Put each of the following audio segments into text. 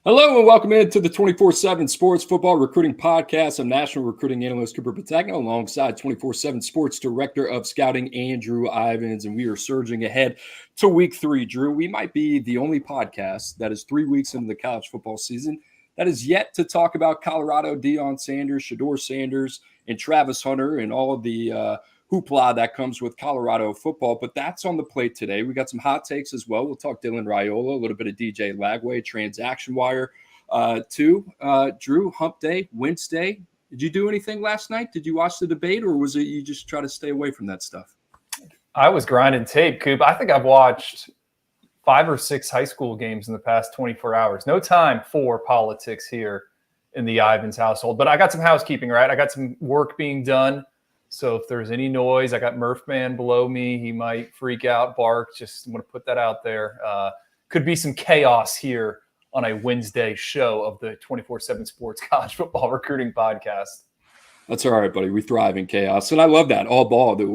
Hello and welcome into the 24/7 Sports Football Recruiting Podcast. I'm National Recruiting Analyst Cooper Petagna alongside 24/7 Sports Director of Scouting Andrew Ivins, and we are surging ahead to Week 3. Drew, we might be the only podcast that is 3 weeks into the college football season that is yet to talk about Colorado, Deion Sanders, Shedeur Sanders, and Travis Hunter, and all of the hoopla that comes with Colorado football, but that's on the plate today. We got some hot takes as well. We'll talk Dylan Raiola, a little bit of DJ Lagway, transaction wire too. Drew, hump day, Wednesday. Did you do anything last night? Did you watch the debate, or was it you just try to stay away from that stuff? I was grinding tape, Coop. I think I've watched 5 or 6 high school games in the past 24 hours. No time for politics here in the Ivins household, but I got some housekeeping, right? I got some work being done. So if there's any noise, I got Murph Man below me. He might freak out, bark. Just want to put that out there. Could be some chaos here on a Wednesday show of the 24/7 Sports College Football Recruiting Podcast. That's all right, buddy. We thrive in chaos. And I love that. All ball. The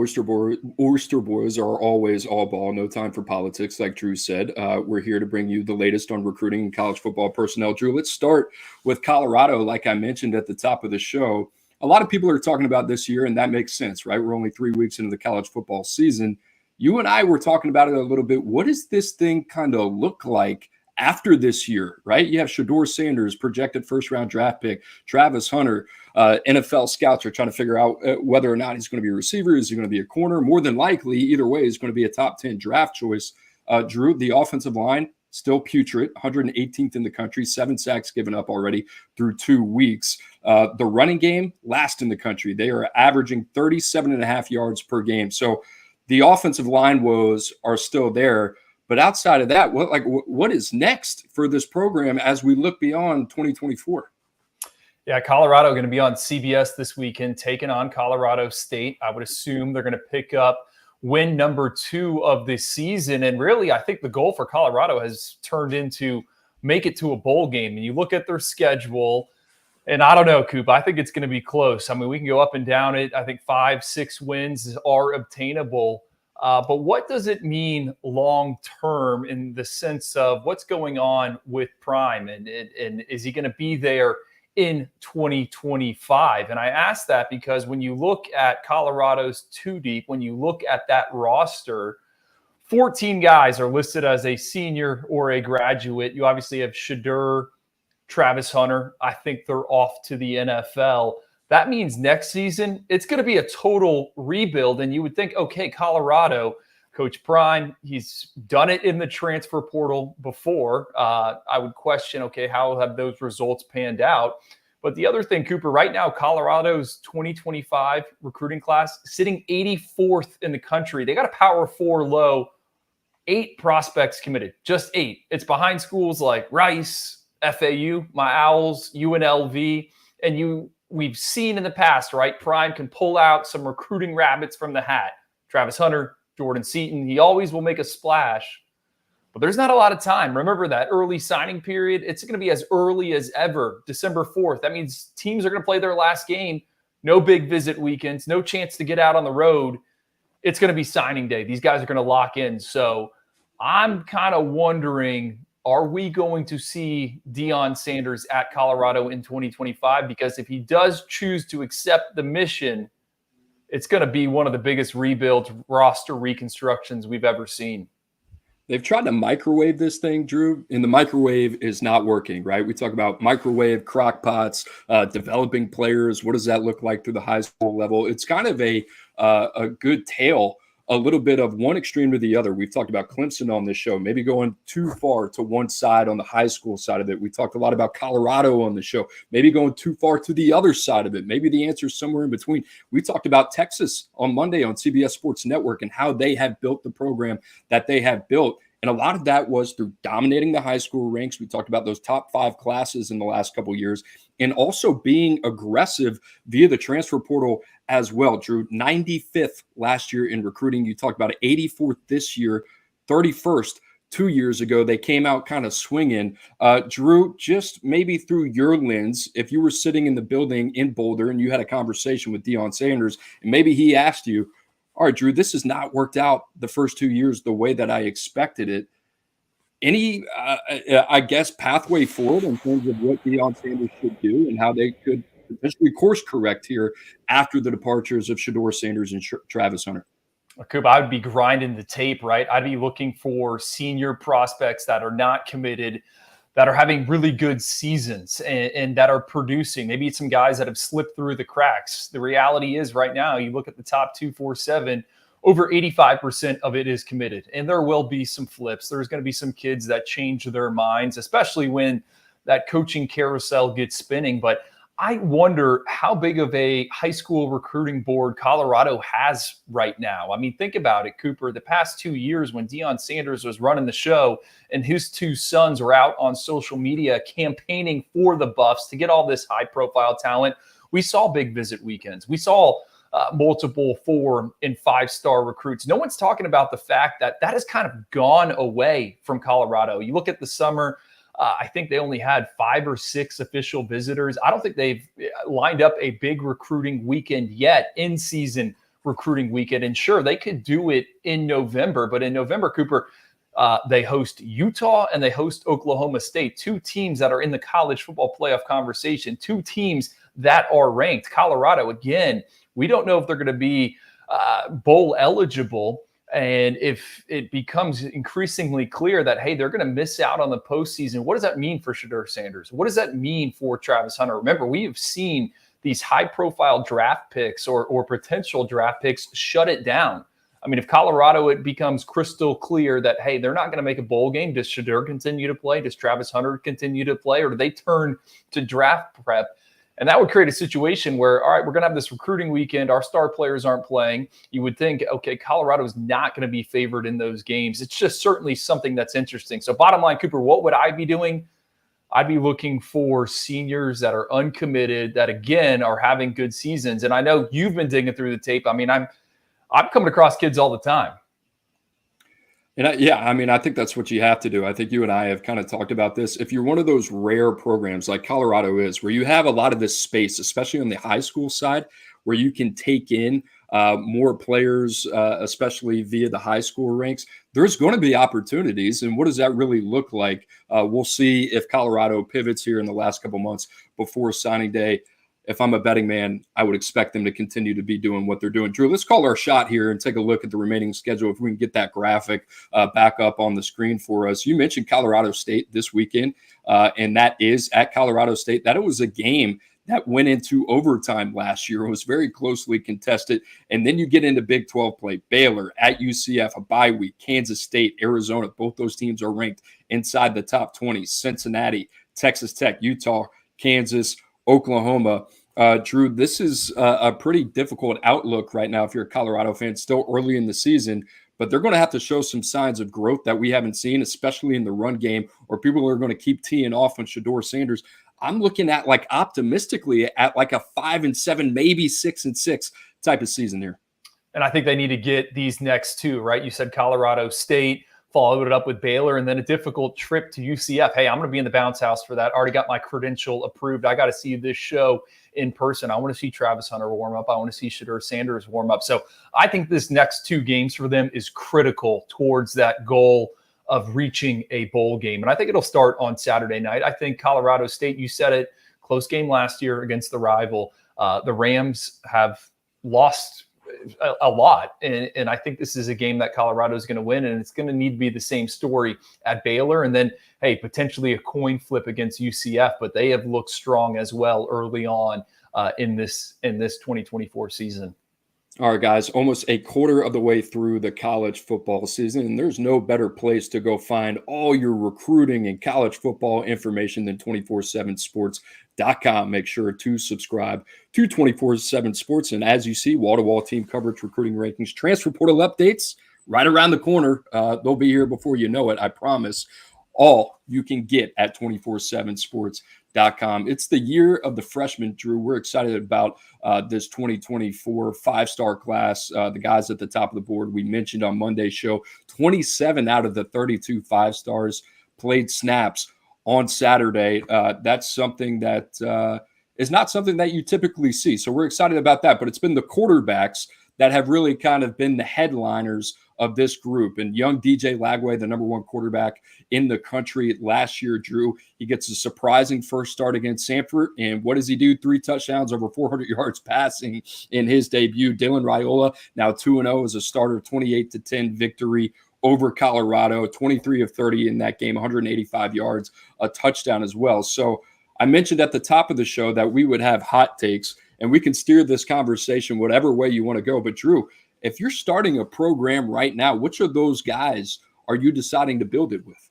Oyster Boys are always all ball. No time for politics, like Drew said. We're here to bring you the latest on recruiting and college football personnel. Drew, let's start with Colorado. Like I mentioned at the top of the show, a lot of people are talking about this year, and that makes sense, right? We're only 3 weeks into the college football season. You and I were talking about it a little bit. What does this thing kind of look like after this year, right? You have Shedeur Sanders, projected first-round draft pick, Travis Hunter. NFL scouts are trying to figure out whether or not he's going to be a receiver. Is he going to be a corner? More than likely, either way, he's going to be a top 10 draft choice. Drew, the offensive line, still putrid, 118th in the country, 7 sacks given up already through 2 weeks. The running game, last in the country. They are averaging 37.5 yards per game. So the offensive line woes are still there. But outside of that, what is next for this program as we look beyond 2024? Yeah, Colorado going to be on CBS this weekend, taking on Colorado State. I would assume they're going to pick up win number 2 of the season. And really, I think the goal for Colorado has turned into make it to a bowl game. And you look at their schedule, and I don't know, Coop, I think it's going to be close. I mean, we can go up and down it. I think 5-6 wins are obtainable. But what does it mean long-term in the sense of what's going on with Prime? And is he going to be there in 2025? And I ask that because when you look at Colorado's 2 deep, when you look at that roster, 14 guys are listed as a senior or a graduate. You obviously have Shedeur, Travis Hunter. I think they're off to the NFL. That means next season, it's going to be a total rebuild. And you would think, okay, Colorado, Coach Prime, he's done it in the transfer portal before. I would question, okay, how have those results panned out? But the other thing, Cooper, right now, Colorado's 2025 recruiting class sitting 84th in the country. They got a Power 4 low, 8 prospects committed, just 8. It's behind schools like Rice, FAU, my Owls, UNLV, and we've seen in the past, right? Prime can pull out some recruiting rabbits from the hat. Travis Hunter, Jordan Seaton, he always will make a splash. But there's not a lot of time. Remember that early signing period? It's going to be as early as ever, December 4th. That means teams are going to play their last game. No big visit weekends, no chance to get out on the road. It's going to be signing day. These guys are going to lock in. So I'm kind of wondering, are we going to see Deion Sanders at Colorado in 2025? Because if he does choose to accept the mission, it's going to be one of the biggest rebuilds, roster reconstructions we've ever seen. They've tried to microwave this thing, Drew, and the microwave is not working, right? We talk about microwave crock pots, developing players. What does that look like through the high school level? It's kind of a good tale, a little bit of one extreme to the other. We've talked about Clemson on this show, maybe going too far to one side on the high school side of it. We talked a lot about Colorado on the show, maybe going too far to the other side of it. Maybe the answer is somewhere in between. We talked about Texas on Monday on CBS Sports Network and how they have built the program that they have built. And a lot of that was through dominating the high school ranks. We talked about those top 5 classes in the last couple of years, and also being aggressive via the transfer portal as well. Drew, 95th last year in recruiting. You talked about it, 84th this year, 31st 2 years ago. They came out kind of swinging. Drew, just maybe through your lens, if you were sitting in the building in Boulder and you had a conversation with Deion Sanders, and maybe he asked you, all right, Drew, this has not worked out the first 2 years the way that I expected it. Any, I guess, pathway forward in terms of what Deion Sanders should do and how they could potentially course correct here after the departures of Shador Sanders and Travis Hunter? Coop, I would be grinding the tape, right? I'd be looking for senior prospects that are not committed, that are having really good seasons and that are producing. Maybe it's some guys that have slipped through the cracks. The reality is right now, you look at the top 247, over 85% of it is committed. And there will be some flips. There's going to be some kids that change their minds, especially when that coaching carousel gets spinning. But I wonder how big of a high school recruiting board Colorado has right now. I mean, think about it, Cooper. The past 2 years when Deion Sanders was running the show and his two sons were out on social media campaigning for the Buffs to get all this high-profile talent, we saw big visit weekends. We saw multiple 4- and 5-star recruits. No one's talking about the fact that that has kind of gone away from Colorado. You look at the summer, I think they only had 5 or 6 official visitors. I don't think they've lined up a big recruiting weekend yet, in-season recruiting weekend. And sure, they could do it in November, but in November, Cooper, they host Utah and they host Oklahoma State, 2 teams that are in the college football playoff conversation, 2 teams that are ranked. Colorado, again, we don't know if they're going to be bowl eligible. And if it becomes increasingly clear that, hey, they're going to miss out on the postseason, what does that mean for Shador Sanders? What does that mean for Travis Hunter? Remember, we have seen these high-profile draft picks or potential draft picks shut it down. I mean, if Colorado, it becomes crystal clear that, hey, they're not going to make a bowl game, does Shador continue to play? Does Travis Hunter continue to play? Or do they turn to draft prep? And that would create a situation where, all right, we're going to have this recruiting weekend. Our star players aren't playing. You would think, okay, Colorado is not going to be favored in those games. It's just certainly something that's interesting. So bottom line, Cooper, what would I be doing? I'd be looking for seniors that are uncommitted, that, again, are having good seasons. And I know you've been digging through the tape. I mean, I'm coming across kids all the time. And I think that's what you have to do. I think you and I have kind of talked about this. If you're one of those rare programs like Colorado is, where you have a lot of this space, especially on the high school side, where you can take in more players, especially via the high school ranks, there's going to be opportunities. And what does that really look like? We'll see if Colorado pivots here in the last couple months before signing day. If I'm a betting man, I would expect them to continue to be doing what they're doing. Drew, let's call our shot here and take a look at the remaining schedule. If we can get that graphic back up on the screen for us. You mentioned Colorado State this weekend, and that is at Colorado State. That was a game that went into overtime last year. It was very closely contested. And then you get into Big 12 play. Baylor at UCF, a bye week. Kansas State, Arizona. Both those teams are ranked inside the top 20. Cincinnati, Texas Tech, Utah, Kansas, Oklahoma. Drew, this is a pretty difficult outlook right now if you're a Colorado fan, still early in the season, but they're going to have to show some signs of growth that we haven't seen, especially in the run game, or people are going to keep teeing off on Shador Sanders. I'm looking at optimistically at a 5-7, maybe 6-6 type of season here. And I think they need to get these next 2, right? You said Colorado State, followed it up with Baylor, and then a difficult trip to UCF. Hey, I'm going to be in the bounce house for that. Already got my credential approved. I got to see this show in person. I want to see Travis Hunter warm up. I want to see Shador Sanders warm up. So I think this next 2 games for them is critical towards that goal of reaching a bowl game. And I think it'll start on Saturday night. I think Colorado State, you said it, close game last year against the rival. The Rams have lost a lot. And I think this is a game that Colorado is going to win, and it's going to need to be the same story at Baylor. And then, hey, potentially a coin flip against UCF, but they have looked strong as well early on in this 2024 season. All right, guys, almost a quarter of the way through the college football season, and there's no better place to go find all your recruiting and college football information than 247sports.com. Make sure to subscribe to 247 Sports, and as you see, wall-to-wall team coverage, recruiting rankings, transfer portal updates right around the corner. They'll be here before you know it, I promise. All you can get at 247sports.com. It's the year of the freshman, Drew. We're excited about this 2024 5-star class. The guys at the top of the board we mentioned on Monday's show, 27 out of the 32 5-stars played snaps on Saturday. That's something that is not something that you typically see. So we're excited about that. But it's been the quarterbacks that have really kind of been the headliners of this group. And young DJ Lagway, the number one quarterback in the country last year, Drew, he gets a surprising first start against Samford. And what does he do? 3 touchdowns, over 400 yards passing in his debut. Dylan Raiola, now 2-0 as a starter, 28-10 victory over Colorado, 23 of 30 in that game, 185 yards, a touchdown as well. So I mentioned at the top of the show that we would have hot takes, and we can steer this conversation whatever way you want to go. But Drew, if you're starting a program right now, which of those guys are you deciding to build it with?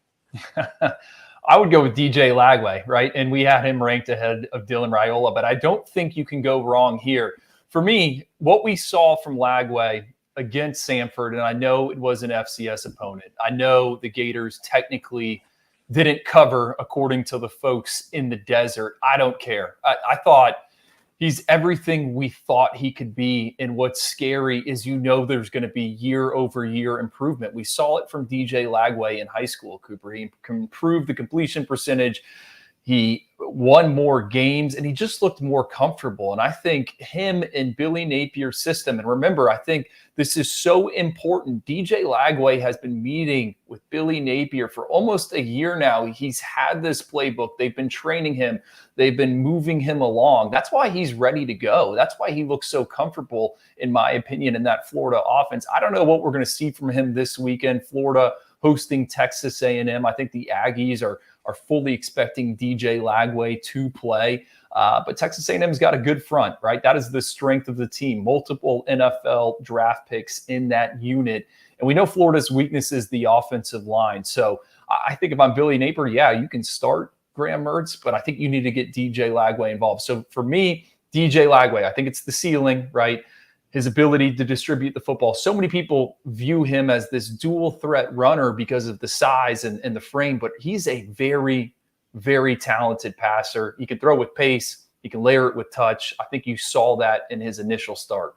I would go with DJ Lagway, right? And we had him ranked ahead of Dylan Raiola, but I don't think you can go wrong here. For me, what we saw from Lagway against Samford, and I know it was an FCS opponent. I know the Gators technically didn't cover according to the folks in the desert. I don't care. I thought he's everything we thought he could be. And what's scary is, there's going to be year over year improvement. We saw it from DJ Lagway in high school, Cooper. He improved the completion percentage. He won more games, and he just looked more comfortable. And I think him and Billy Napier's system, and remember, I think this is so important. DJ Lagway has been meeting with Billy Napier for almost a year now. He's had this playbook. They've been training him. They've been moving him along. That's why he's ready to go. That's why he looks so comfortable, in my opinion, in that Florida offense. I don't know what we're going to see from him this weekend. Florida hosting Texas A&M. I think the Aggies are fully expecting DJ Lagway to play. But Texas A&M's got a good front, right? That is the strength of the team. Multiple NFL draft picks in that unit. And we know Florida's weakness is the offensive line. So I think if I'm Billy Napier, yeah, you can start Graham Mertz, but I think you need to get DJ Lagway involved. So for me, DJ Lagway, I think it's the ceiling, right? His ability to distribute the football. So many people view him as this dual threat runner because of the size and the frame, but he's a very, very talented passer. He can throw with pace. He can layer it with touch. I think you saw that in his initial start.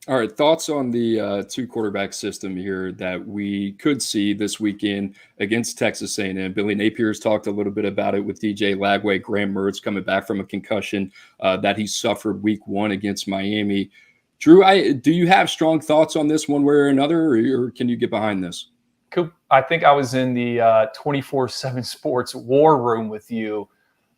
All right, thoughts on the 2 quarterback system here that we could see this weekend against Texas A&M. Billy Napier's talked a little bit about it with DJ Lagway. Graham Mertz coming back from a concussion that he suffered week 1 against Miami. Drew, do you have strong thoughts on this one way or another, or can you get behind this? Coop, I think I was in the 24/7 Sports war room with you,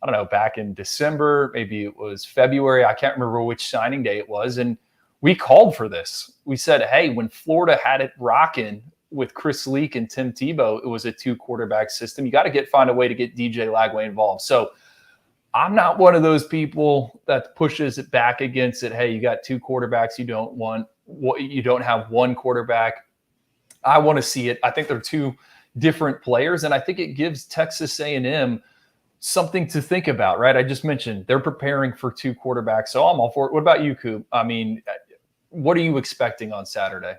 I don't know, back in December, maybe it was February. I can't remember which signing day it was. And we called for this. We said, hey, when Florida had it rocking with Chris Leak and Tim Tebow, it was a 2 quarterback system. You got to find a way to get DJ Lagway involved. So I'm not one of those people that pushes it back against it. Hey, you got 2 quarterbacks. You don't have 1 quarterback. I want to see it. I think they're 2 different players, and I think it gives Texas A&M something to think about, right? I just mentioned they're preparing for 2 quarterbacks, so I'm all for it. What about you, Coop? I mean, what are you expecting on Saturday?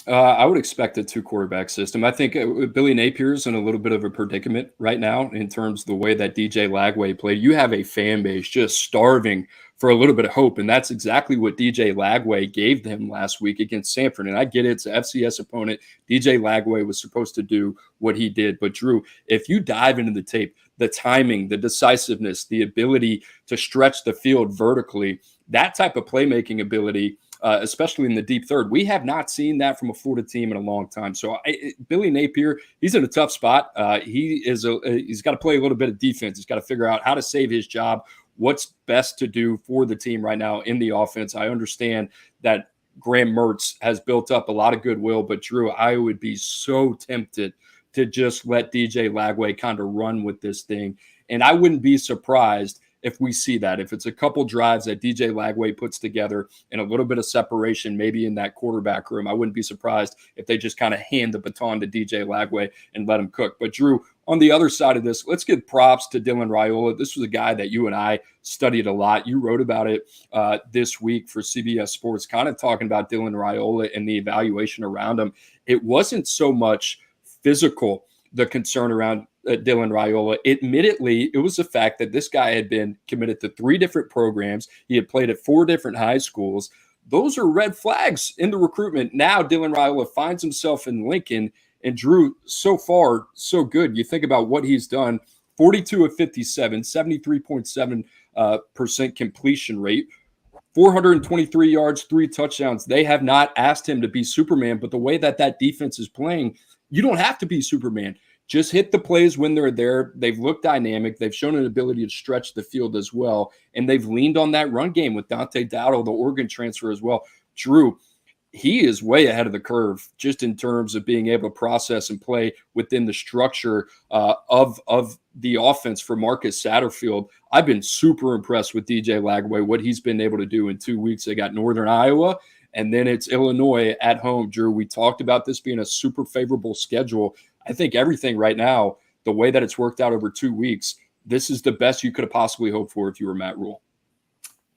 I would expect a 2 quarterback system. I think Billy Napier's in a little bit of a predicament right now in terms of the way that DJ Lagway played. You have a fan base just starving for a little bit of hope, and that's exactly what DJ Lagway gave them last week against Samford. And I get it, it's an FCS opponent. DJ Lagway was supposed to do what he did. But Drew, if you dive into the tape, the timing, the decisiveness, the ability to stretch the field vertically, that type of playmaking ability, especially in the deep third. We have not seen that from a Florida team in a long time. So Billy Napier, he's in a tough spot. He's got to play a little bit of defense. He's got to figure out how to save his job, what's best to do for the team right now in the offense. I understand that Graham Mertz has built up a lot of goodwill, but Drew, I would be so tempted to just let DJ Lagway kind of run with this thing. And I wouldn't be surprised if we see that. If it's a couple drives that DJ Lagway puts together and a little bit of separation, maybe in that quarterback room, I wouldn't be surprised if they just kind of hand the baton to DJ Lagway and let him cook. But Drew, on the other side of this, let's give props to Dylan Raiola. This was a guy that you and I studied a lot. You wrote about it this week for CBS Sports, kind of talking about Dylan Raiola and the evaluation around him. It wasn't so much physical, the concern around Dylan Raiola. Admittedly, it was the fact that this guy had been committed to 3 different programs. He had played at 4 different high schools. Those are red flags in the recruitment. Now Dylan Raiola finds himself in Lincoln, and Drew, so far, so good. You think about what he's done, 42 of 57, 73.7% completion rate, 423 yards, 3 touchdowns. They have not asked him to be Superman, but the way that defense is playing, you don't have to be Superman. Just hit the plays when they're there. They've looked dynamic. They've shown an ability to stretch the field as well, and they've leaned on that run game with Dante Dowdle, the Oregon transfer as well. Drew, he is way ahead of the curve just in terms of being able to process and play within the structure of the offense for Marcus Satterfield. I've been super impressed with DJ Lagway, what he's been able to do in 2 weeks. They got Northern Iowa, and then it's Illinois at home. Drew, we talked about this being a super favorable schedule. I think everything right now, the way that it's worked out over 2 weeks, this is the best you could have possibly hoped for if you were Matt Rule.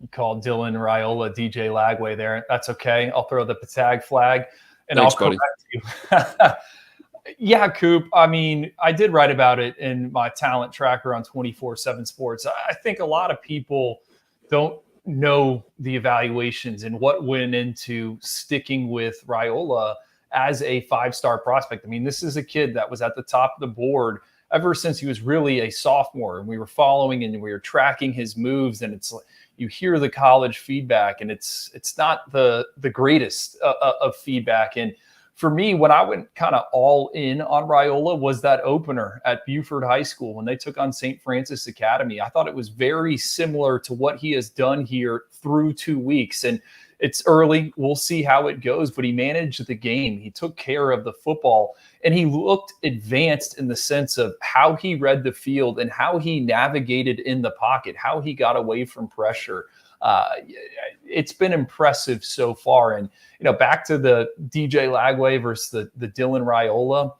You called Dylan Raiola DJ Lagway there. That's okay. I'll throw the Petagna flag and Thanks, I'll buddy. correct you. Yeah, Coop. I mean, I did write about it in my talent tracker on 24/7 Sports. I think a lot of people don't know the evaluations and what went into sticking with Raiola as a 5-star prospect. I mean, this is a kid that was at the top of the board ever since he was really a sophomore, and we were following and we were tracking his moves, and it's like, you hear the college feedback, and it's not the greatest of feedback. And for me, when I went kind of all in on Raiola was that opener at Buford High School when they took on St. Francis Academy. I thought it was very similar to what he has done here through 2 weeks. And it's early. We'll see how it goes, but he managed the game. He took care of the football, and he looked advanced in the sense of how he read the field and how he navigated in the pocket, how he got away from pressure. It's been impressive so far. And, back to the DJ Lagway versus the Dylan Raiola,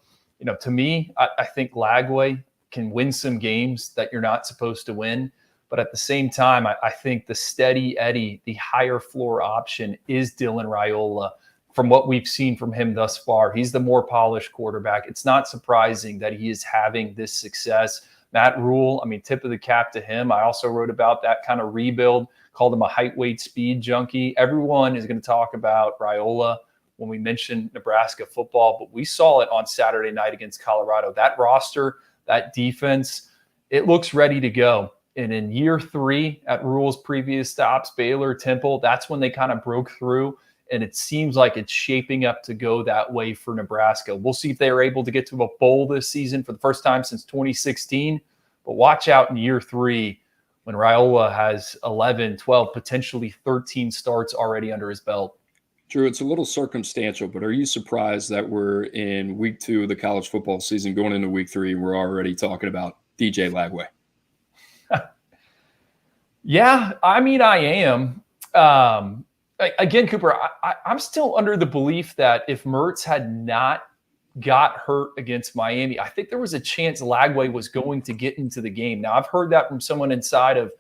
to me, I think Lagway can win some games that you're not supposed to win. But at the same time, I think the steady Eddie, the higher floor option is Dylan Raiola. From what we've seen from him thus far, he's the more polished quarterback. It's not surprising that he is having this success. Matt Rule, I mean, tip of the cap to him. I also wrote about that kind of rebuild, called him a height, weight, speed junkie. Everyone is going to talk about Raiola when we mention Nebraska football, but we saw it on Saturday night against Colorado. That roster, that defense, it looks ready to go. And in year 3 at Rule's previous stops, Baylor, Temple, that's when they kind of broke through. And it seems like it's shaping up to go that way for Nebraska. We'll see if they are able to get to a bowl this season for the first time since 2016. But watch out in year 3 when Raiola has 11, 12, potentially 13 starts already under his belt. Drew, it's a little circumstantial, but are you surprised that we're in week 2 of the college football season, going into week 3, and we're already talking about DJ Lagway? Yeah, I mean, I am. Again, Cooper, I'm still under the belief that if Mertz had not got hurt against Miami, I think there was a chance Lagway was going to get into the game. Now, I've heard that from someone inside of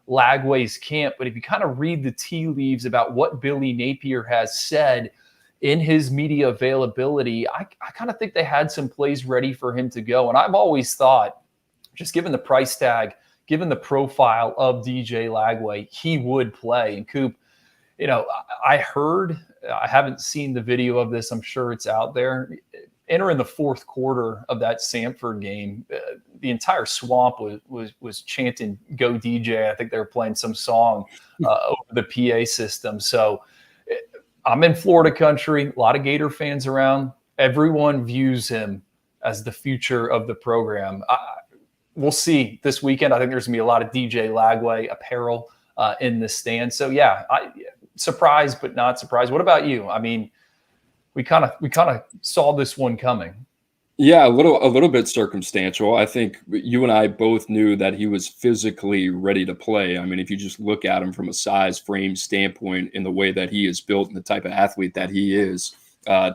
Lagway's camp, but if you kind of read the tea leaves about what Billy Napier has said in his media availability, I kind of think they had some plays ready for him to go. And I've always thought, just given the price tag, given the profile of DJ Lagway, he would play. And Coop, I heard, I haven't seen the video of this, I'm sure it's out there. Entering the fourth quarter of that Samford game, the entire swamp was chanting "Go DJ." I think they were playing some song over the PA system. So I'm in Florida country, a lot of Gator fans around. Everyone views him as the future of the program. We'll see this weekend. I think there's going to be a lot of DJ Lagway apparel in the stand. So, yeah, surprised but not surprised. What about you? I mean, we kind of saw this one coming. Yeah, a little bit circumstantial. I think you and I both knew that he was physically ready to play. I mean, if you just look at him from a size, frame standpoint, in the way that he is built and the type of athlete that he is,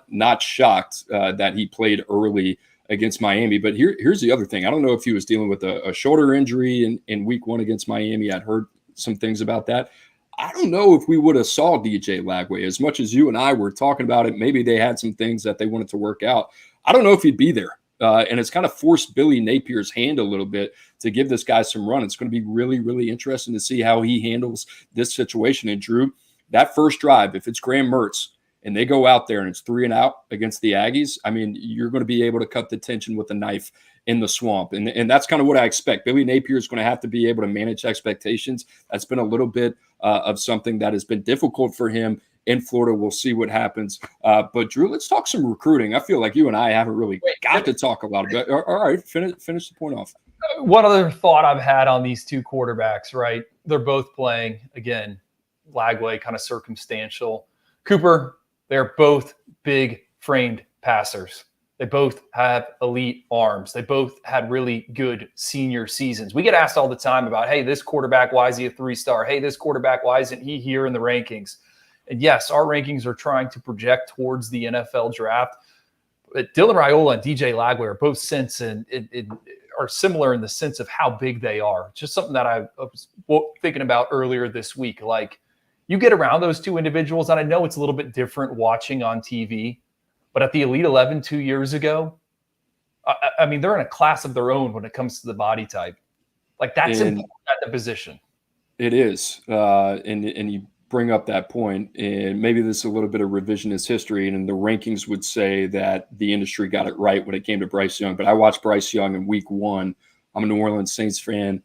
not shocked that he played early against Miami. But here's the other thing. I don't know if he was dealing with a shoulder injury in week 1 against Miami. I'd heard some things about that. I don't know if we would have saw DJ Lagway as much as you and I were talking about it. Maybe they had some things that they wanted to work out. I don't know if he'd be there. And it's kind of forced Billy Napier's hand a little bit to give this guy some run. It's going to be really, really interesting to see how he handles this situation. And Drew, that first drive, if it's Graham Mertz and they go out there and it's 3 and out against the Aggies, I mean, you're going to be able to cut the tension with a knife in the swamp. And that's kind of what I expect. Billy Napier is going to have to be able to manage expectations. That's been a little bit of something that has been difficult for him in Florida. We'll see what happens. But Drew, let's talk some recruiting. I feel like you and I haven't really got to talk a lot about it. All right, finish the point off. One other thought I've had on these two quarterbacks, right? They're both playing, again, Lagway, kind of circumstantial. Cooper, they're both big framed passers. They both have elite arms. They both had really good senior seasons. We get asked all the time about, hey, this quarterback, why is he a 3-star? Hey, this quarterback, why isn't he here in the rankings? And yes, our rankings are trying to project towards the NFL draft. But Dylan Raiola and DJ Lagway are both are similar in the sense of how big they are. Just something that I was thinking about earlier this week. Like, you get around those two individuals, and I know it's a little bit different watching on TV, but at the Elite 11 2 years ago, I mean, they're in a class of their own when it comes to the body type. Like, that's important at the position. It is. And you bring up that point, and maybe this is a little bit of revisionist history, and the rankings would say that the industry got it right when it came to Bryce Young. But I watched Bryce Young in week 1. I'm a New Orleans Saints fan.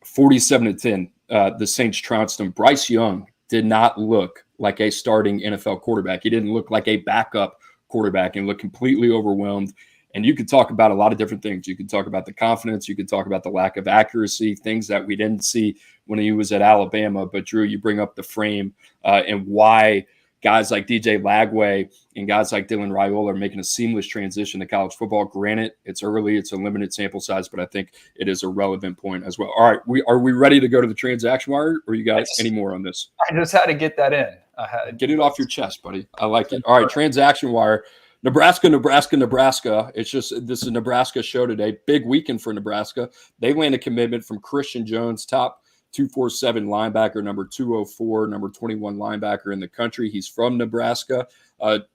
47-10, the Saints trounced him. Bryce Young did not look like a starting NFL quarterback. He didn't look like a backup quarterback and looked completely overwhelmed. And you could talk about a lot of different things. You could talk about the confidence. You could talk about the lack of accuracy, things that we didn't see when he was at Alabama. But, Drew, you bring up the frame and why guys like DJ Lagway and guys like Dylan Raiola are making a seamless transition to college football. Granted, it's early. It's a limited sample size, but I think it is a relevant point as well. All right, are we ready to go to the transaction wire, or you got any more on this? I just had to get that in. Get it off your chest, buddy. I like it. All right, transaction wire. Nebraska. It's just, this is a Nebraska show today. Big weekend for Nebraska. They land a commitment from Christian Jones, top 247 linebacker, number 204, number 21 linebacker in the country. He's from Nebraska.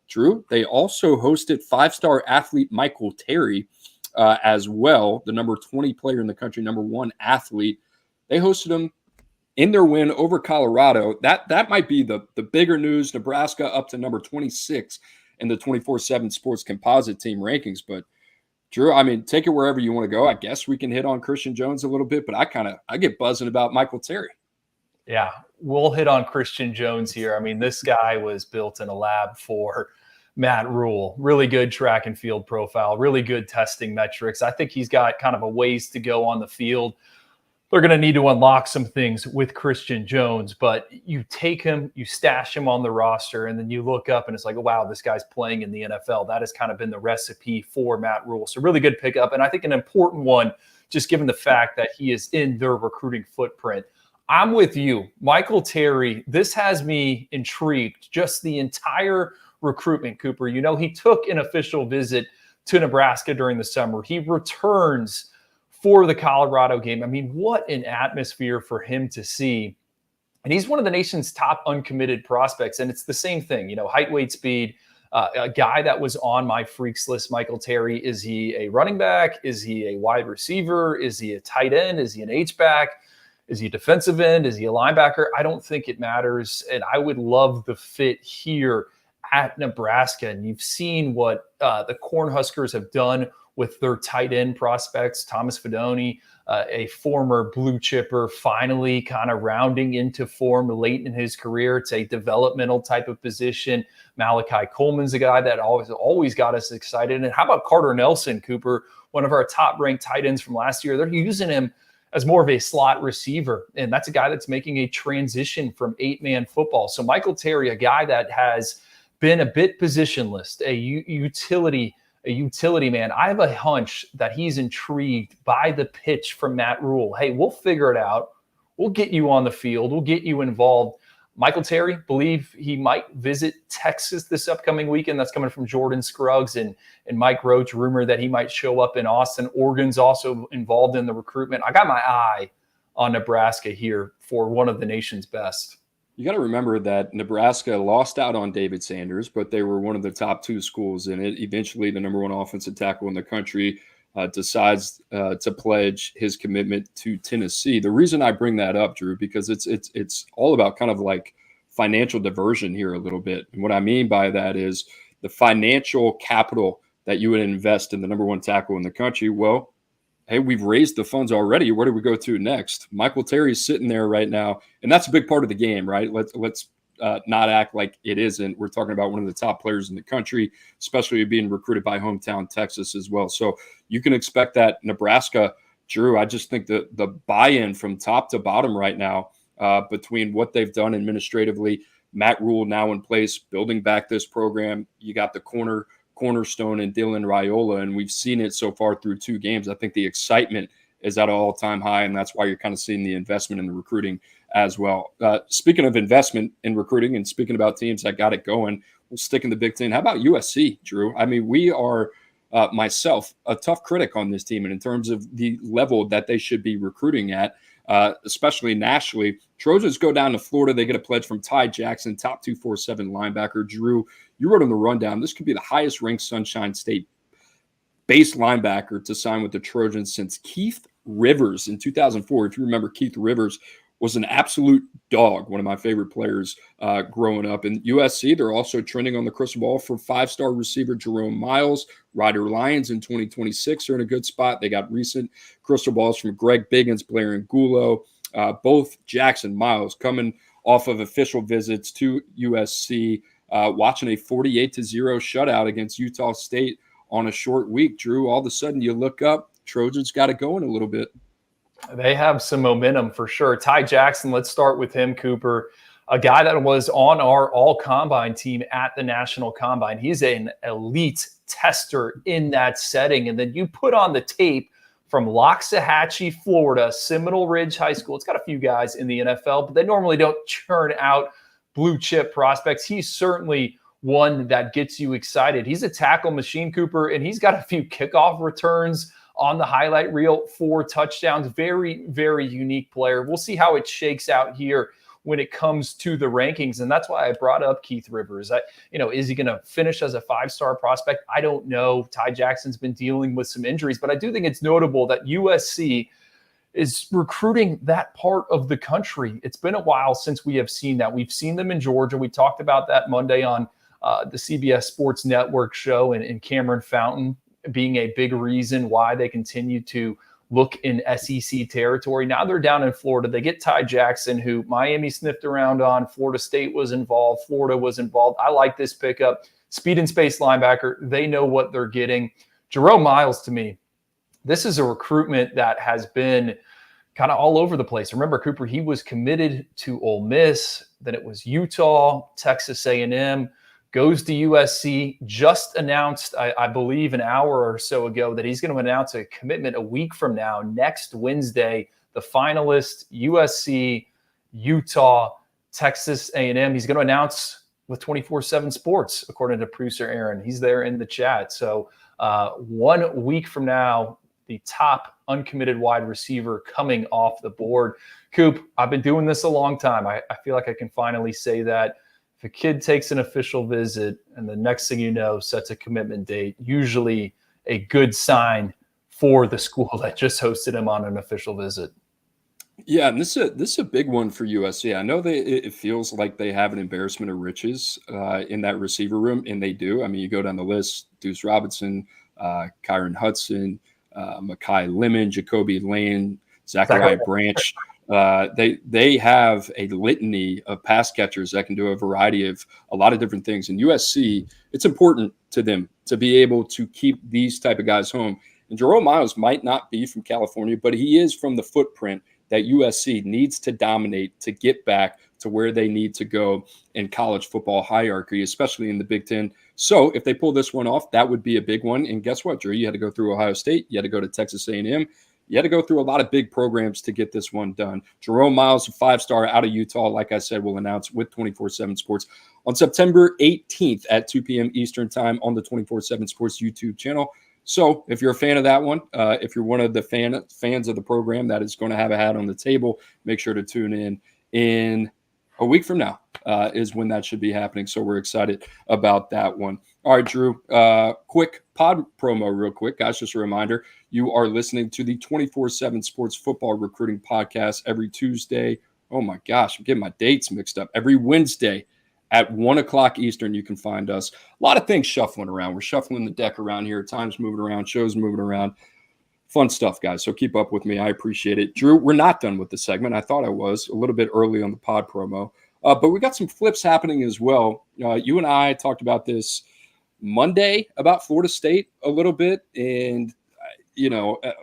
Drew, they also hosted 5-star athlete Michael Terry as well, the number 20 player in the country, number 1 athlete. They hosted him in their win over Colorado. That might be the bigger news. Nebraska up to number 26 in the 24/7 Sports Composite Team rankings. But Drew, I mean, take it wherever you want to go. I guess we can hit on Christian Jones a little bit, but I get buzzing about Michael Terry. Yeah, we'll hit on Christian Jones here. I mean, this guy was built in a lab for Matt Rule. Really good track and field profile, really good testing metrics. I think he's got kind of a ways to go on the field. They're going to need to unlock some things with Christian Jones, but you take him, you stash him on the roster, and then you look up and it's like, oh, wow, this guy's playing in the NFL. That has kind of been the recipe for Matt Rule. So really good pickup, and I think an important one, just given the fact that he is in their recruiting footprint. I'm with you. Michael Terry, this has me intrigued, just the entire recruitment, Cooper. You know, he took an official visit to Nebraska during the summer. He returns for the Colorado game. I mean, what an atmosphere for him to see. And he's one of the nation's top uncommitted prospects. And it's the same thing, you know, height, weight, speed. A guy that was on my freaks list, Michael Terry. Is he a running back? Is he a wide receiver? Is he a tight end? Is he an H-back? Is he a defensive end? Is he a linebacker? I don't think it matters. And I would love the fit here at Nebraska. And you've seen what the Cornhuskers have done with their tight end prospects. Thomas Fidone, a former blue chipper, finally kind of rounding into form late in his career. It's a developmental type of position. Malachi Coleman's a guy that always got us excited. And how about Carter Nelson, Cooper, one of our top-ranked tight ends from last year? They're using him as more of a slot receiver, and that's a guy that's making a transition from 8-man football. So Michael Terry, a guy that has been a bit positionless, a utility man. I have a hunch that he's intrigued by the pitch from Matt Rule. Hey, we'll figure it out. We'll get you on the field. We'll get you involved. Michael Terry, believe he might visit Texas this upcoming weekend. That's coming from Jordan Scruggs and Mike Roach. Rumor that he might show up in Austin. Oregon's also involved in the recruitment. I got my eye on Nebraska here for one of the nation's best. You got to remember that Nebraska lost out on David Sanders, but they were one of the top 2 schools in it. Eventually, the number 1 offensive tackle in the country decides to pledge his commitment to Tennessee. The reason I bring that up, Drew, because it's all about kind of like financial diversion here a little bit. And what I mean by that is the financial capital that you would invest in the number 1 tackle in the country. Well, hey, we've raised the funds already. Where do we go to next? Michael Terry's sitting there right now, and that's a big part of the game, right? Let's not act like it isn't. We're talking about one of the top players in the country, especially being recruited by hometown Texas as well. So you can expect that. Nebraska, Drew, I just think that the buy-in from top to bottom right now between what they've done administratively, Matt Rule now in place, building back this program. You got the cornerstone in Dylan Raiola, and we've seen it so far through 2 games. I think the excitement is at an all-time high, and that's why you're kind of seeing the investment in the recruiting as well. Speaking of investment in recruiting and speaking about teams that got it going, we'll stick in the Big Ten. How about USC, Drew? I mean, we are, myself, a tough critic on this team, and in terms of the level that they should be recruiting at, especially nationally. Trojans go down to Florida. They get a pledge from Ty Jackson, top 247 linebacker. Drew, you wrote on the rundown, this could be the highest ranked Sunshine State base linebacker to sign with the Trojans since Keith Rivers in 2004. If you remember, Keith Rivers was an absolute dog, one of my favorite players growing up. And USC, they're also trending on the crystal ball for 5-star receiver Jerome Miles. Ryder Lions in 2026 are in a good spot. They got recent crystal balls from Greg Biggins, Blair Angulo. Both Jackson Miles coming off of official visits to USC, watching a 48-0 shutout against Utah State on a short week. Drew, all of a sudden you look up, Trojans got it going a little bit. They have some momentum for sure. Ty Jackson, let's start with him, Cooper. A guy that was on our all-combine team at the National Combine. He's an elite tester in that setting. And then you put on the tape from Loxahatchee, Florida, Seminole Ridge High School. It's got a few guys in the NFL, but they normally don't churn out blue-chip prospects. He's certainly one that gets you excited. He's a tackle machine, Cooper, and he's got a few kickoff returns on the highlight reel, 4 touchdowns. Very, very unique player. We'll see how it shakes out here when it comes to the rankings. And that's why I brought up Keith Rivers. Is he going to finish as a 5-star prospect? I don't know. Ty Jackson's been dealing with some injuries, but I do think it's notable that USC is recruiting that part of the country. It's been a while since we have seen that. We've seen them in Georgia. We talked about that Monday on the CBS Sports Network show, and Cameron Fountain being a big reason why they continue to look in SEC territory. Now they're down in Florida. They get Ty Jackson, who Miami sniffed around on. Florida State was involved. Florida was involved. I like this pickup. Speed and space linebacker. They know what they're getting. Jerome Miles, to me, this is a recruitment that has been kind of all over the place. Remember, Cooper, he was committed to Ole Miss. Then it was Utah, Texas A&M. Goes to USC, just announced, I believe, an hour or so ago that he's going to announce a commitment a week from now, next Wednesday. The finalist, USC, Utah, Texas A&M. He's going to announce with 24/7 Sports, according to producer Aaron. He's there in the chat. So 1 week from now, the top uncommitted wide receiver coming off the board. Coop, I've been doing this a long time. I feel like I can finally say that. If a kid takes an official visit and the next thing you know sets a commitment date, usually a good sign for the school that just hosted him on an official visit. Yeah, and this is a big one for USC. I know it feels like they have an embarrassment of riches in that receiver room, and they do. I mean, you go down the list: Deuce Robinson, Kyron Hudson, Mekhi Lemon, Jacoby Lane, Zachariah Branch. They have a litany of pass catchers that can do a lot of different things. And USC, it's important to them to be able to keep these type of guys home. And Jerome Miles might not be from California, but he is from the footprint that USC needs to dominate to get back to where they need to go in college football hierarchy, especially in the Big Ten. So if they pull this one off, that would be a big one. And guess what, Drew? You had to go through Ohio State. You had to go to Texas A&M. You had to go through a lot of big programs to get this one done. Jerome Miles, a 5-star out of Utah, like I said, will announce with 24/7 Sports on September 18th at 2 p.m. Eastern time on the 24/7 Sports YouTube channel. So if you're a fan of that one, if you're one of the fans of the program that is going to have a hat on the table, make sure to tune in a week from now is when that should be happening. So we're excited about that one. All right, Drew, quick pod promo real quick. Guys, just a reminder, you are listening to the 24/7 Sports Football Recruiting Podcast every Tuesday. Oh, my gosh, I'm getting my dates mixed up. Every Wednesday at 1 o'clock Eastern, you can find us. A lot of things shuffling around. We're shuffling the deck around here. Time's moving around. Shows moving around. Fun stuff, guys. So keep up with me. I appreciate it. Drew, we're not done with the segment. I thought I was a little bit early on the pod promo, but we got some flips happening as well. You and I talked about this Monday about Florida State a little bit. And,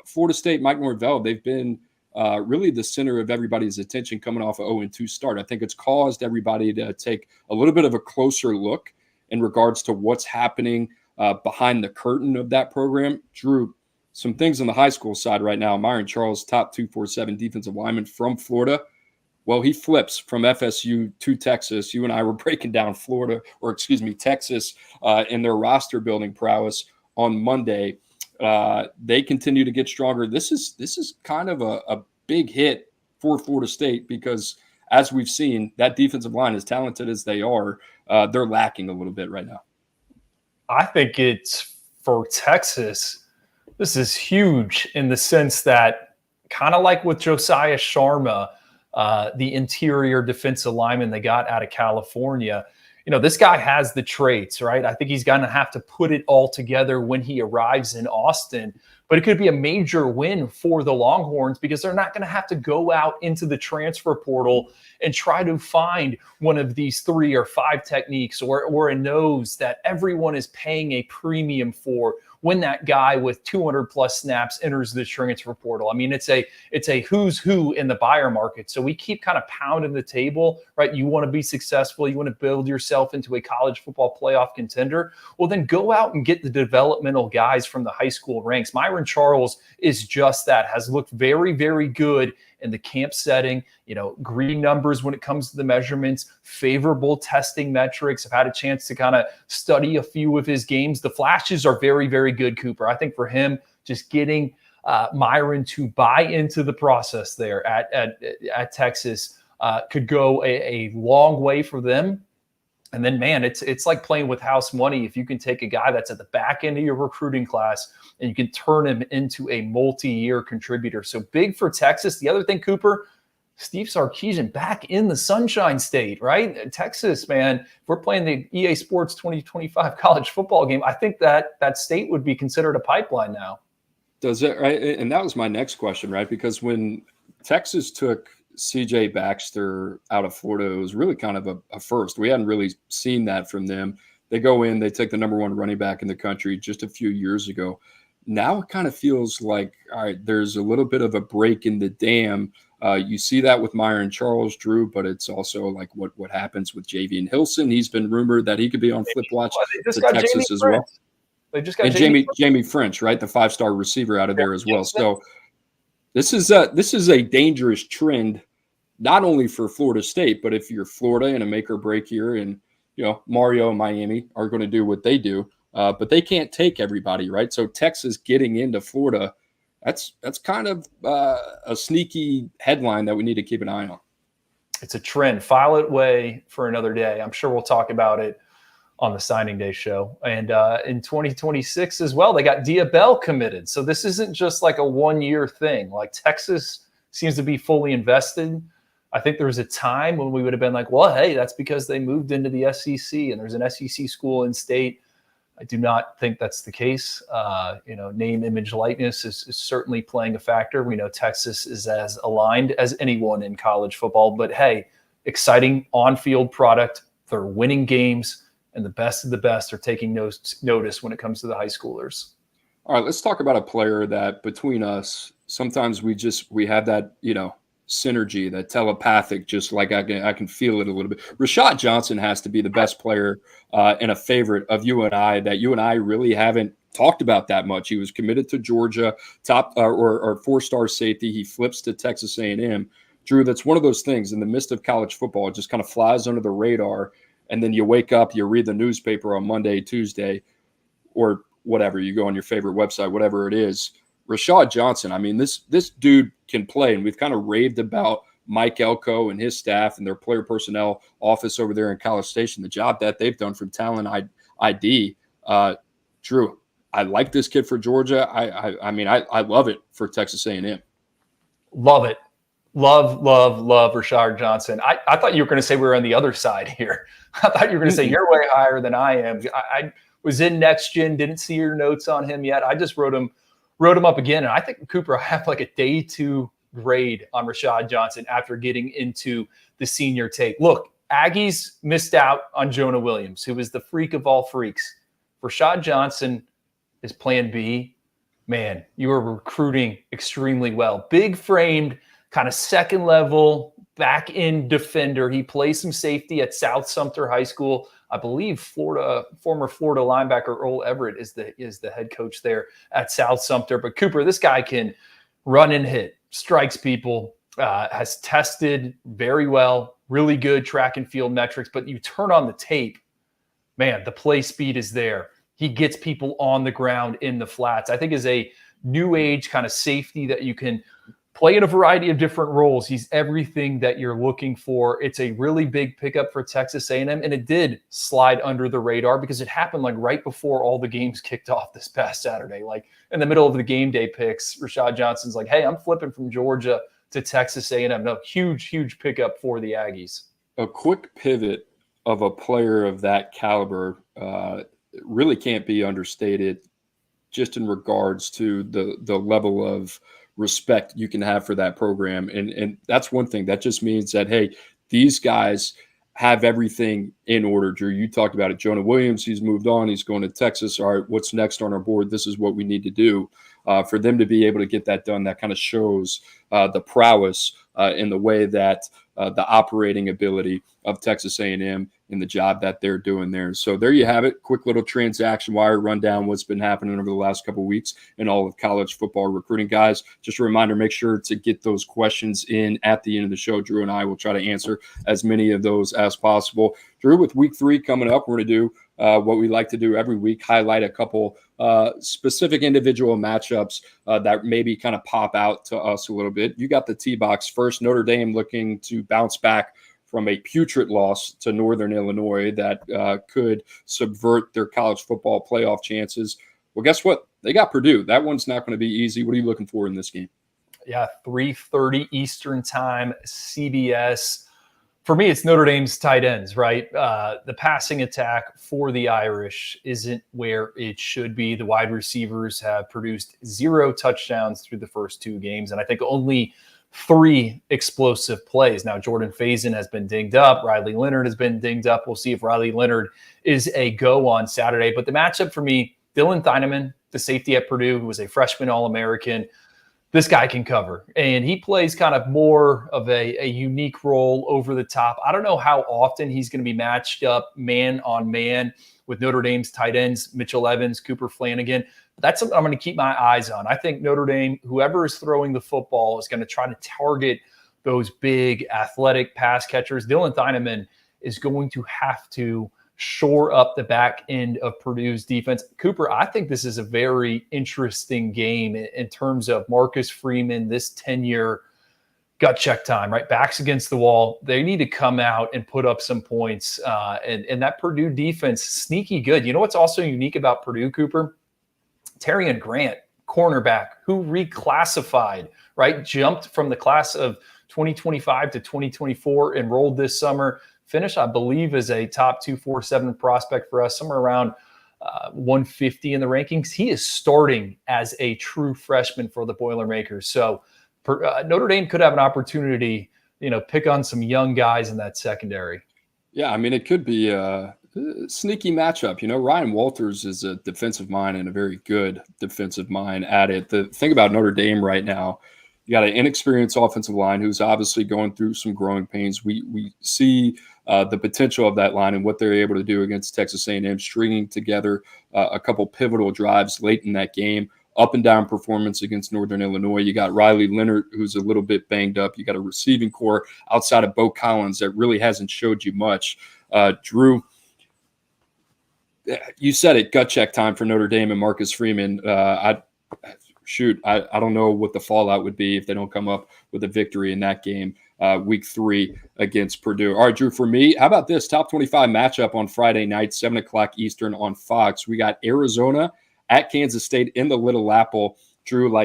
Florida State, Mike Norvell, they've been really the center of everybody's attention coming off an 0-2 start. I think it's caused everybody to take a little bit of a closer look in regards to what's happening behind the curtain of that program. Drew, some things on the high school side right now. Myron Charles, top 247 defensive lineman from Florida. Well, he flips from FSU to Texas. You and I were breaking down Texas in their roster building prowess on Monday. They continue to get stronger. This is kind of a big hit for Florida State because, as we've seen, that defensive line, as talented as they are, they're lacking a little bit right now. I think it's for Texas. This is huge in the sense that, kind of like with Josiah Sharma, the interior defensive lineman they got out of California, this guy has the traits, right? I think he's going to have to put it all together when he arrives in Austin. But it could be a major win for the Longhorns because they're not going to have to go out into the transfer portal and try to find one of these 3 or 5 techniques or a nose that everyone is paying a premium for when that guy with 200 plus snaps enters the transfer portal. I mean, it's a who's who in the buyer market. So we keep kind of pounding the table, right? You want to be successful. You want to build yourself into a college football playoff contender. Well, then go out and get the developmental guys from the high school ranks. Myron Charles is just that, has looked very, very good in the camp setting, green numbers when it comes to the measurements, favorable testing metrics. I've had a chance to kind of study a few of his games. The flashes are very, very good, Cooper. I think for him, just getting Myron to buy into the process there at Texas could go a long way for them. And then, man, it's like playing with house money. If you can take a guy that's at the back end of your recruiting class and you can turn him into a multi-year contributor. So big for Texas. The other thing, Cooper, Steve Sarkisian back in the Sunshine State, right? Texas, man, if we're playing the EA Sports 2025 college football game, I think that state would be considered a pipeline now. Does it, right? And that was my next question, right? Because when Texas took CJ Baxter out of Florida, it was really kind of a first. We hadn't really seen that from them. They go in, they take the number 1 running back in the country just a few years ago. Now it kind of feels like, all right, there's a little bit of a break in the dam. You see that with Myron Charles, Drew, but it's also like what happens with Javian Hilson. He's been rumored that he could be on flip watch to Texas as well. They just got Jamie French, right? The 5-star receiver out of there as well. So this is a dangerous trend, not only for Florida State, but if you're Florida in a make or break year, and Mario and Miami are going to do what they do, but they can't take everybody, right? So Texas getting into Florida, that's kind of a sneaky headline that we need to keep an eye on. It's a trend. File it away for another day. I'm sure we'll talk about it on the signing day show. And in 2026 as well, they got Diabell committed. So this isn't just like a 1-year thing. Like, Texas seems to be fully invested. I think there was a time when we would have been like, well, hey, that's because they moved into the SEC and there's an SEC school in state. I do not think that's the case. Name, image, likeness is certainly playing a factor. We know Texas is as aligned as anyone in college football, but hey, exciting on-field product. They're winning games, and the best of the best are taking notice when it comes to the high schoolers. All right, let's talk about a player that between us, sometimes we have that, synergy, that telepathic, just like I can feel it a little bit. Rashad Johnson has to be the best player and a favorite of you and I that you and I really haven't talked about that much. He was committed to Georgia, top or 4-star safety. He flips to Texas A&M. Drew, that's one of those things in the midst of college football. It just kind of flies under the radar, and then you wake up, you read the newspaper on Monday, Tuesday, or whatever. You go on your favorite website, whatever it is. Rashad Johnson, I mean, this dude can play, and we've kind of raved about Mike Elko and his staff and their player personnel office over there in College Station, the job that they've done from Talent ID. Drew, I like this kid for Georgia. I mean, I love it for Texas A&M. Love it. Love Rashad Johnson. I thought you were going to say we were on the other side here. I thought you were going to say you're way higher than I am. I was in Next Gen, didn't see your notes on him yet. I just wrote him wrote him up again. And I think Cooper, I have like a day 2 grade on Rashad Johnson after getting into the senior tape. Look, Aggies missed out on Jonah Williams, who was the freak of all freaks. Rashad Johnson is plan B. Man, you are recruiting extremely well. Big framed, kind of second level, back end defender. He plays some safety at South Sumter High School. I believe former Florida linebacker Earl Everett is the head coach there at South Sumter. But Cooper, this guy can run and hit, strikes people, has tested very well, really good track and field metrics. But you turn on the tape, man, the play speed is there. He gets people on the ground in the flats. I think is a new age kind of safety that you can play in a variety of different roles. He's everything that you're looking for. It's a really big pickup for Texas A&M, and it did slide under the radar because it happened like right before all the games kicked off this past Saturday. Like in the middle of the game day picks, Rashad Johnson's like, hey, I'm flipping from Georgia to Texas A&M. No, huge pickup for the Aggies. A quick pivot of a player of that caliber really can't be understated just in regards to the level of respect you can have for that program. And that's one thing. That just means that, hey, these guys have everything in order. Drew, you talked about it. Jonah Williams, he's moved on. He's going to Texas. All right, what's next on our board? This is what we need to do. For them to be able to get that done, that kind of shows the prowess in the way that the operating ability of Texas A&M in the job that they're doing there. So there you have it. Quick little transaction wire rundown, what's been happening over the last couple of weeks in all of college football recruiting. Guys, just a reminder, make sure to get those questions in at the end of the show. Drew and I will try to answer as many of those as possible. Drew, with week 3 coming up, we're going to do what we like to do every week, highlight a couple specific individual matchups that maybe kind of pop out to us a little bit. You got the T-box first. Notre Dame looking to bounce back from a putrid loss to Northern Illinois that could subvert their college football playoff chances. Well, guess what? They got Purdue. That one's not going to be easy. What are you looking for in this game? Yeah, 3:30 Eastern time, CBS. For me, it's Notre Dame's tight ends, right? The passing attack for the Irish isn't where it should be. The wide receivers have produced 0 touchdowns through the first 2 games, and I think only 3 explosive plays. Now, Jordan Faison has been dinged up. Riley Leonard has been dinged up. We'll see if Riley Leonard is a go on Saturday. But the matchup for me, Dylan Thieneman, the safety at Purdue, who was a freshman All-American, this guy can cover. And he plays kind of more of a unique role over the top. I don't know how often he's going to be matched up man on man with Notre Dame's tight ends, Mitchell Evans, Cooper Flanagan. But that's something I'm going to keep my eyes on. I think Notre Dame, whoever is throwing the football, is going to try to target those big athletic pass catchers. Dylan Thieneman is going to have to shore up the back end of Purdue's defense. Cooper, I think this is a very interesting game in terms of Marcus Freeman, this 10-year gut check time, right? Backs against the wall. They need to come out and put up some points. And that Purdue defense, sneaky good. You know what's also unique about Purdue, Cooper? Terrian Grant, cornerback, who reclassified, right? Jumped from the class of 2025 to 2024, enrolled this summer. Finished, I believe, as a top 247 prospect for us, somewhere around 150 in the rankings. He is starting as a true freshman for the Boilermakers. So Notre Dame could have an opportunity, pick on some young guys in that secondary. Yeah, I mean, it could be a sneaky matchup. Ryan Walters is a defensive mind and a very good defensive mind at it. The thing about Notre Dame right now, you got an inexperienced offensive line who's obviously going through some growing pains. We see the potential of that line and what they're able to do against Texas A&M, stringing together a couple pivotal drives late in that game, up and down performance against Northern Illinois. You got Riley Leonard, who's a little bit banged up. You got a receiving core outside of Bo Collins that really hasn't showed you much. Drew, you said it, gut check time for Notre Dame and Marcus Freeman. I don't know what the fallout would be if they don't come up with a victory in that game, week 3 against Purdue. All right, Drew, for me, how about this top 25 matchup on Friday night, 7 o'clock Eastern on Fox? We got Arizona at Kansas State in the Little Apple. Drew,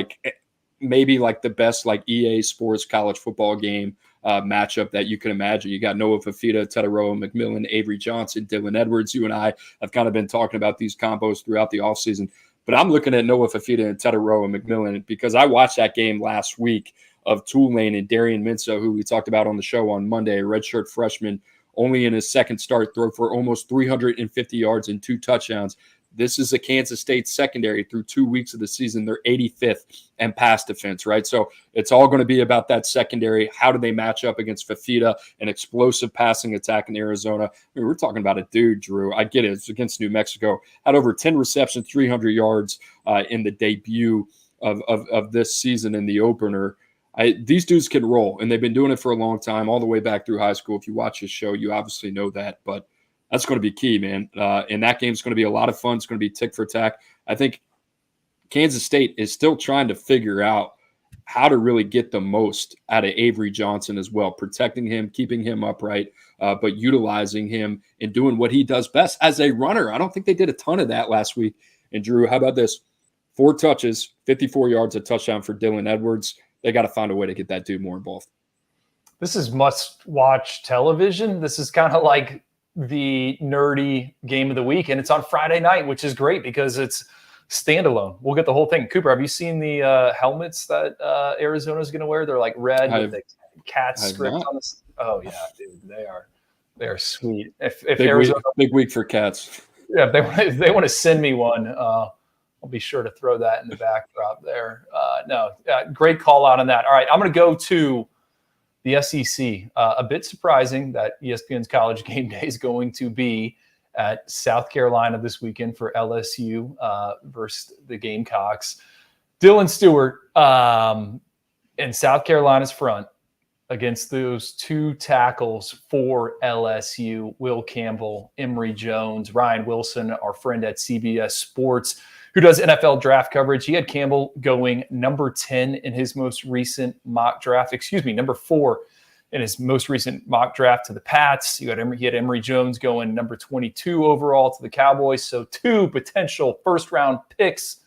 maybe the best EA Sports college football game matchup that you can imagine. You got Noah Fafita, Tetaroa McMillan, Avery Johnson, Dylan Edwards. You and I have kind of been talking about these combos throughout the offseason. But I'm looking at Noah Fafita and Tetaroa McMillan because I watched that game last week of Tulane and Darian Minso, who we talked about on the show on Monday, a redshirt freshman, only in his second start, throw for almost 350 yards and 2 touchdowns. This is a Kansas State secondary through 2 weeks of the season. They're 85th and pass defense, right? So it's all going to be about that secondary. How do they match up against Fafita, an explosive passing attack in Arizona? I mean, we're talking about a dude, Drew. I get it. It's against New Mexico. Had over 10 receptions, 300 yards in the debut of this season in the opener. These dudes can roll, and they've been doing it for a long time, all the way back through high school. If you watch this show, you obviously know that, but that's going to be key, man. And that game's going to be a lot of fun. It's going to be tick for tack. I think Kansas State is still trying to figure out how to really get the most out of Avery Johnson as well, protecting him, keeping him upright, but utilizing him and doing what he does best as a runner. I don't think they did a ton of that last week. And, Drew, how about this? 4 touches, 54 yards, a touchdown for Dylan Edwards. They got to find a way to get that dude more involved. This is must-watch television. This is kind of like the nerdy game of the week, and it's on Friday night, which is great because it's standalone. We'll get the whole thing. Cooper, have you seen the helmets that Arizona is going to wear? They're like red with the cat script on this. Oh yeah, dude, they are sweet. If Arizona, big week for cats. Yeah, if they want to send me one, I'll be sure to throw that in the backdrop there. Great call out on that. All right, I'm going to go to the SEC. A bit surprising that ESPN's College Game Day is going to be at South Carolina this weekend for LSU versus the Gamecocks. Dylan Stewart in South Carolina's front against those 2 tackles for LSU, Will Campbell, Emory Jones, Ryan Wilson, our friend at CBS Sports, who does NFL draft coverage. He had Campbell going number 10 in his most recent mock draft. Number 4 in his most recent mock draft to the Pats. He had Emory Jones going number 22 overall to the Cowboys. So 2 potential first-round picks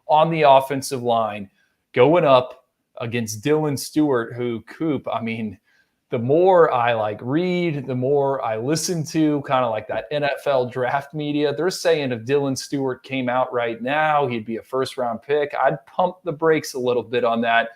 on the offensive line going up against Dylan Stewart, who, Coop, I mean, the more I read, the more I listen to kind of like that NFL draft media. They're saying if Dylan Stewart came out right now, he'd be a first-round pick. I'd pump the brakes a little bit on that.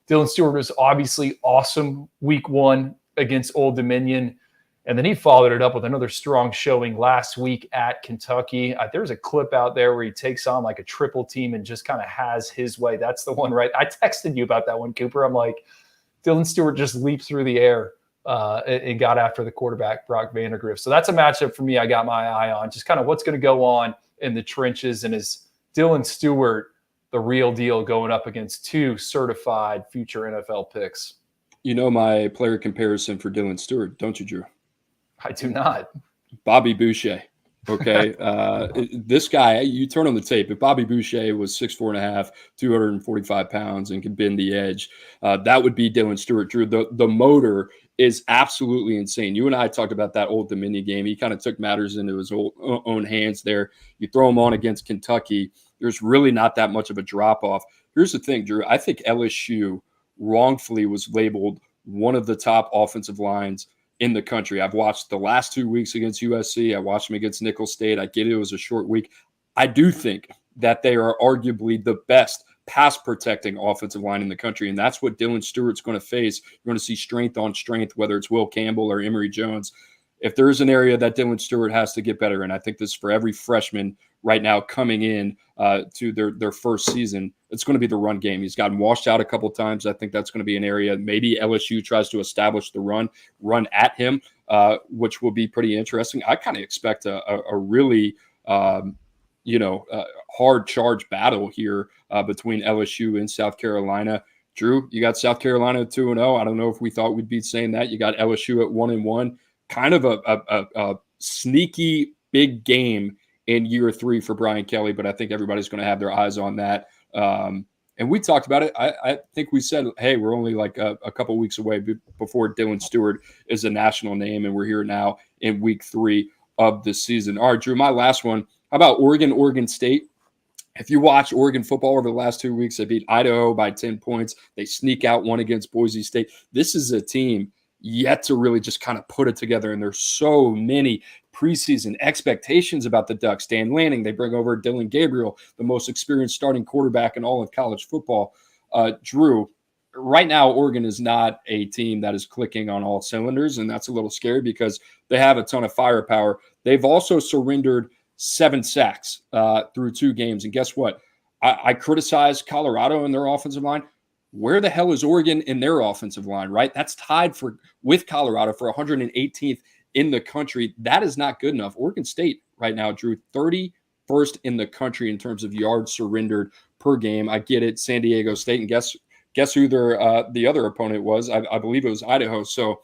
Dylan Stewart was obviously awesome week 1 against Old Dominion. And then he followed it up with another strong showing last week at Kentucky. There's a clip out there where he takes on like a triple team and just kind of has his way. That's the one, right? I texted you about that one, Cooper. I'm like, Dylan Stewart just leaped through the air and got after the quarterback, Brock Vandagriff. So that's a matchup for me I got my eye on. Just kind of what's going to go on in the trenches. And is Dylan Stewart the real deal going up against 2 certified future NFL picks? You know my player comparison for Dylan Stewart, don't you, Drew? I do not. Bobby Boucher. Okay. This guy, you turn on the tape. If Bobby Boucher was 6'4.5", 245 pounds and could bend the edge, that would be Dylan Stewart. Drew, the motor is absolutely insane. You and I talked about that Old Dominion game. He kind of took matters into his own hands there. You throw him on against Kentucky, there's really not that much of a drop-off. Here's the thing, Drew. I think LSU wrongfully was labeled one of the top offensive lines in the country. I've watched the last 2 weeks against USC. I watched them against Nicholls State. I get it was a short week. I do think that they are arguably the best pass-protecting offensive line in the country, and that's what Dylan Stewart's going to face. You're going to see strength on strength, whether it's Will Campbell or Emory Jones. If there is an area that Dylan Stewart has to get better in, I think this is for every freshman right now coming in to their first season, it's going to be the run game. He's gotten washed out a couple of times. I think that's going to be an area. Maybe LSU tries to establish the run at him, which will be pretty interesting. I kind of expect a really hard charge battle here between LSU and South Carolina. Drew, you got South Carolina 2-0. I don't know if we thought we'd be saying that. You got LSU at 1-1. Kind of a sneaky big game in year 3 for Brian Kelly, but I think everybody's going to have their eyes on that. And we talked about it. I think we said, hey, we're only like a couple weeks away before Dylan Stewart is a national name, and we're here now in week 3 of the season. All right, Drew, my last one. How about Oregon State? If you watch Oregon football over the last 2 weeks, they beat Idaho by 10 points. They sneak out one against Boise State. This is a team yet to really just kind of put it together, and there's so many preseason, expectations about the Ducks, Dan Lanning. They bring over Dylan Gabriel, the most experienced starting quarterback in all of college football. Drew, right now, Oregon is not a team that is clicking on all cylinders, and that's a little scary because they have a ton of firepower. They've also surrendered 7 sacks through 2 games. And guess what? I criticize Colorado and their offensive line. Where the hell is Oregon in their offensive line, right? That's tied with Colorado for 118th in the country. That is not good enough. Oregon State right now, Drew, 31st in the country in terms of yards surrendered per game. I get it, San Diego State, and guess who the other opponent was? I believe it was Idaho. So,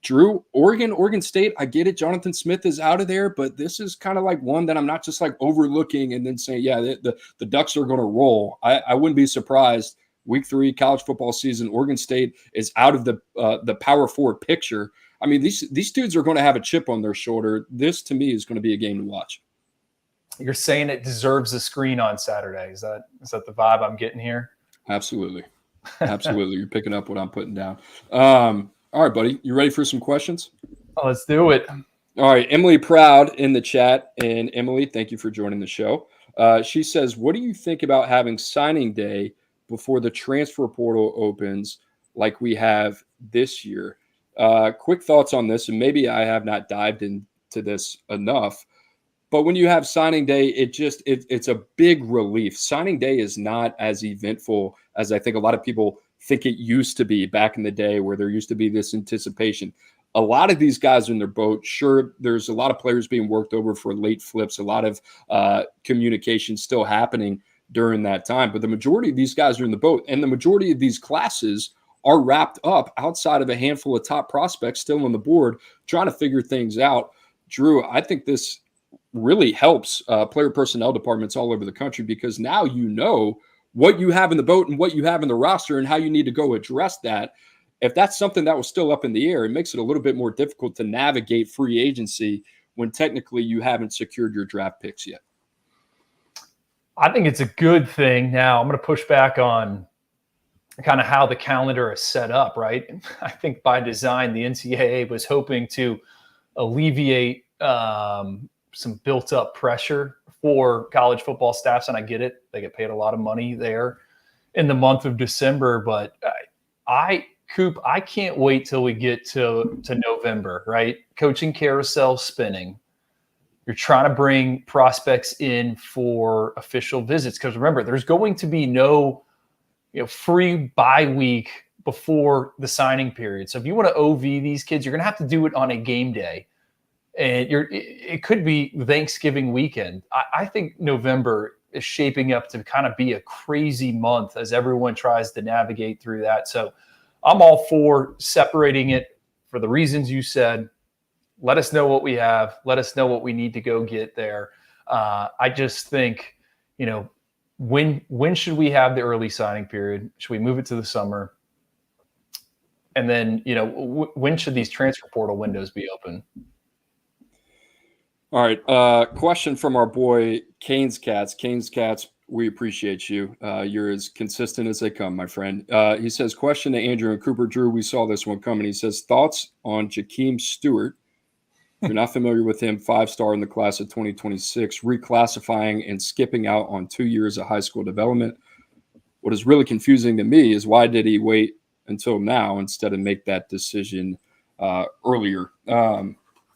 Drew, Oregon State, I get it. Jonathan Smith is out of there, but this is kind of like one that I'm not just like overlooking and then saying, yeah, the Ducks are going to roll. I wouldn't be surprised. Week 3 college football season, Oregon State is out of the Power 4 picture. I mean, these dudes are going to have a chip on their shoulder. This, to me, is going to be a game to watch. You're saying it deserves a screen on Saturday. Is that the vibe I'm getting here? Absolutely. Absolutely. You're picking up what I'm putting down. All right, buddy. You ready for some questions? Oh, let's do it. All right. Emily Proud in the chat. And Emily, thank you for joining the show. She says, what do you think about having signing day before the transfer portal opens like we have this year? Quick thoughts on this, and maybe I have not dived into this enough, but when you have signing day, it's a big relief. Signing day is not as eventful as I think a lot of people think it used to be back in the day, where there used to be this anticipation. A lot of these guys are in their boat. Sure, there's a lot of players being worked over for late flips, a lot of communication still happening during that time, but the majority of these guys are in the boat, and the majority of these classes are wrapped up outside of a handful of top prospects still on the board trying to figure things out. Drew, I think this really helps player personnel departments all over the country, because now you know what you have in the boat and what you have in the roster and how you need to go address that. If that's something that was still up in the air, it makes it a little bit more difficult to navigate free agency when technically you haven't secured your draft picks yet. I think it's a good thing. Now, I'm going to push back on kind of how the calendar is set up, right? I think by design, the NCAA was hoping to alleviate some built-up pressure for college football staffs, and I get it. They get paid a lot of money there in the month of December, but Coop, I can't wait till we get to November, right? Coaching carousel spinning. You're trying to bring prospects in for official visits, because remember, there's going to be no free bye week before the signing period. So if you want to OV these kids, you're going to have to do it on a game day. And it could be Thanksgiving weekend. I think November is shaping up to kind of be a crazy month as everyone tries to navigate through that. So I'm all for separating it for the reasons you said. Let us know what we have. Let us know what we need to go get there. I just think, when should we have the early signing period? Should we move it to the summer? And then, when should these transfer portal windows be open? All right. Question from our boy, Canes Cats. Canes Cats, we appreciate you. You're as consistent as they come, my friend. He says, question to Andrew and Cooper. Drew, we saw this one coming. He says, thoughts on Jakeem Stewart. If you're not familiar with him, 5-star in the class of 2026, reclassifying and skipping out on 2 years of high school development. What is really confusing to me is why did he wait until now instead of make that decision earlier?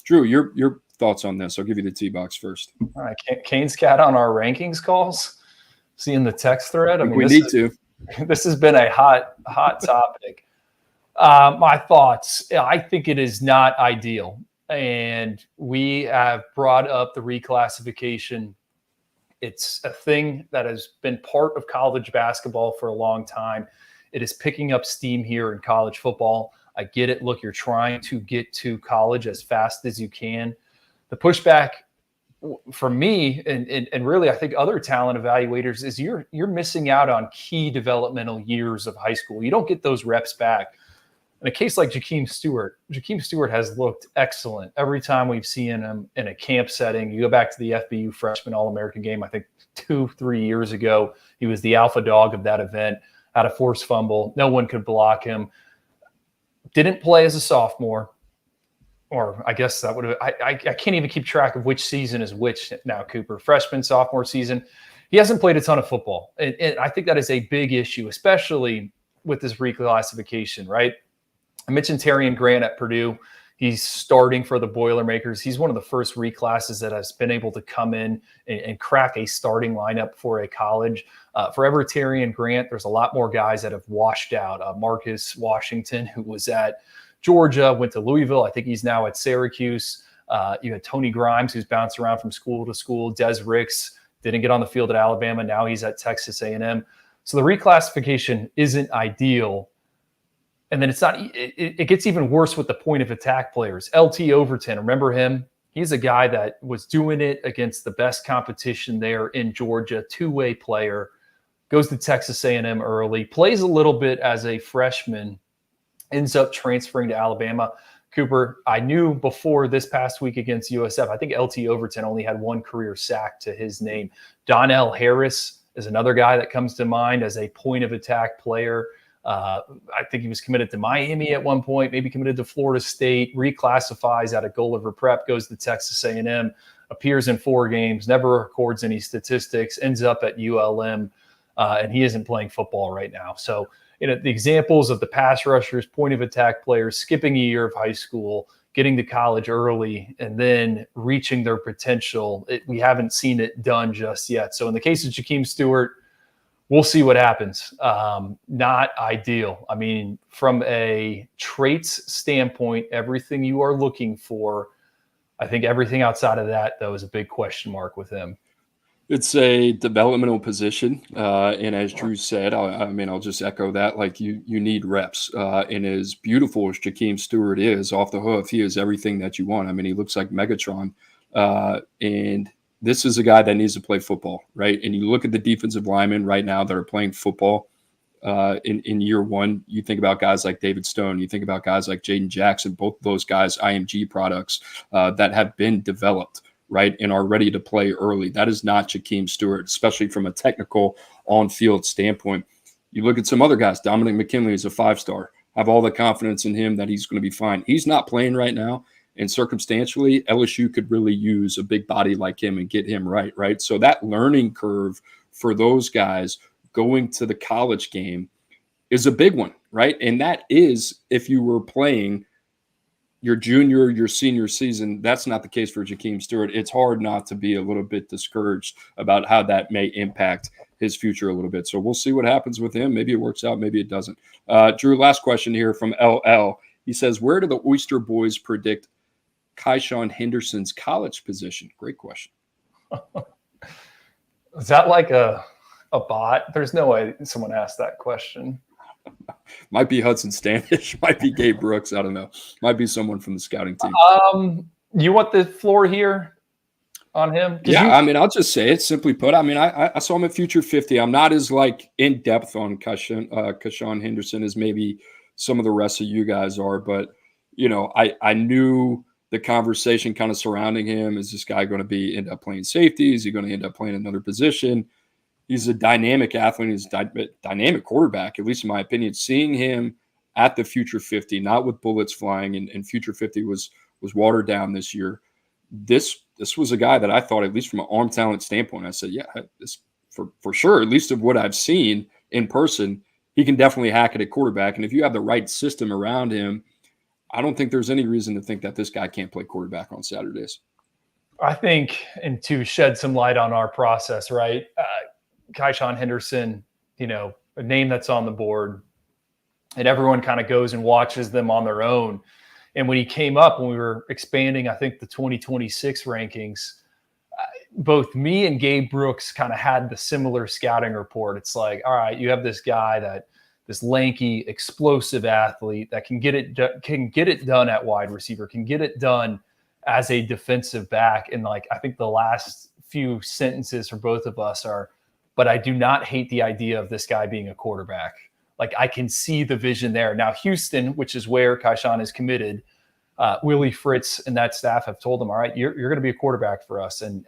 Drew, your thoughts on this? I'll give you the tee box first. All right, Canes Cat on our rankings calls. Seeing the text thread. I mean, we need to. This has been a hot topic. My thoughts. I think it is not ideal. And we have brought up the reclassification. It's a thing that has been part of college basketball for a long time. It is picking up steam here in college football. I get it. Look, you're trying to get to college as fast as you can. The pushback for me, and really I think other talent evaluators, is you're missing out on key developmental years of high school. You don't get those reps back. In a case like Jakeem Stewart has looked excellent every time we've seen him in a camp setting. You go back to the FBU freshman All-American game, I think 2-3 years ago. He was the alpha dog of that event, had a forced fumble. No one could block him. Didn't play as a sophomore. or I guess that would have, I can't even keep track of which season is which now, Cooper. Freshman, sophomore season. He hasn't played a ton of football. And I think that is a big issue, especially with this reclassification, right? I mentioned Terrian Grant at Purdue. He's starting for the Boilermakers. He's one of the first reclasses that has been able to come in and crack a starting lineup for a college. Forever Terrian Grant, there's a lot more guys that have washed out. Marcus Washington, who was at Georgia, went to Louisville. I think he's now at Syracuse. You had Tony Grimes, who's bounced around from school to school. Des Ricks didn't get on the field at Alabama. Now he's at Texas A&M. So the reclassification isn't ideal. And then it gets even worse with the point of attack players. LT Overton, remember him? He's a guy that was doing it against the best competition there in Georgia, two-way player, goes to Texas A&M early, plays a little bit as a freshman, ends up transferring to Alabama. Cooper, I knew before this past week against USF, I think LT Overton only had one career sack to his name. Donnell Harris is another guy that comes to mind as a point of attack player. I think he was committed to Miami at one point, maybe committed to Florida State, reclassifies out of Gulliver Prep, goes to Texas A&M, appears in 4 games, never records any statistics, ends up at ULM, and he isn't playing football right now. So, the examples of the pass rushers, point of attack players, skipping a year of high school, getting to college early, and then reaching their potential, we haven't seen it done just yet. So in the case of Jakeem Stewart, we'll see what happens. Not ideal. I mean, from a traits standpoint, everything you are looking for, I think everything outside of that, though, is a big question mark with him. It's a developmental position. And as Drew said, I'll just echo that. Like you need reps. And as beautiful as Jakeem Stewart is off the hoof, he is everything that you want. I mean, he looks like Megatron. And this is a guy that needs to play football, right? And you look at the defensive linemen right now that are playing football in year one. You think about guys like David Stone. You think about guys like Jaden Jackson. Both of those guys, IMG products that have been developed, right, and are ready to play early. That is not Jakeem Stewart, especially from a technical on-field standpoint. You look at some other guys. Dominic McKinley is a 5-star. Have all the confidence in him that he's going to be fine. He's not playing right now. And circumstantially, LSU could really use a big body like him and get him right? So that learning curve for those guys going to the college game is a big one, right? And that is if you were playing your junior, your senior season. That's not the case for Jakeem Stewart. It's hard not to be a little bit discouraged about how that may impact his future a little bit. So we'll see what happens with him. Maybe it works out, maybe it doesn't. Drew, last question here from LL. He says, where do the Oyster Boys predict Kaishawn Henderson's college position? Great question. Is that like a bot? There's no way someone asked that question. Might be Hudson Standish, might be Gabe Brooks. I don't know. Might be someone from the scouting team. You want the floor here on him? Yeah, I'll just say it simply put. I saw him at Future 50. I'm not as in depth on Kaishawn Henderson as maybe some of the rest of you guys are, but I knew the conversation kind of surrounding him. Is this guy going to end up playing safety? Is he going to end up playing another position? He's a dynamic athlete. He's a dynamic quarterback, at least in my opinion. Seeing him at the Future 50, not with bullets flying, and Future 50 was watered down this year. This was a guy that I thought, at least from an arm talent standpoint, I said, yeah, this for sure, at least of what I've seen in person, he can definitely hack it at quarterback. And if you have the right system around him, I don't think there's any reason to think that this guy can't play quarterback on Saturdays. I think, and to shed some light on our process, right? Kaishawn Henderson, a name that's on the board, and everyone kind of goes and watches them on their own. And when he came up, when we were expanding, I think the 2026 rankings, both me and Gabe Brooks kind of had the similar scouting report. It's like, all right, you have this guy this lanky, explosive athlete that can get it done at wide receiver, can get it done as a defensive back. And I think the last few sentences for both of us are, but I do not hate the idea of this guy being a quarterback. I can see the vision there. Now, Houston, which is where Kaishawn is committed, Willie Fritz and that staff have told him, all right, you're going to be a quarterback for us. And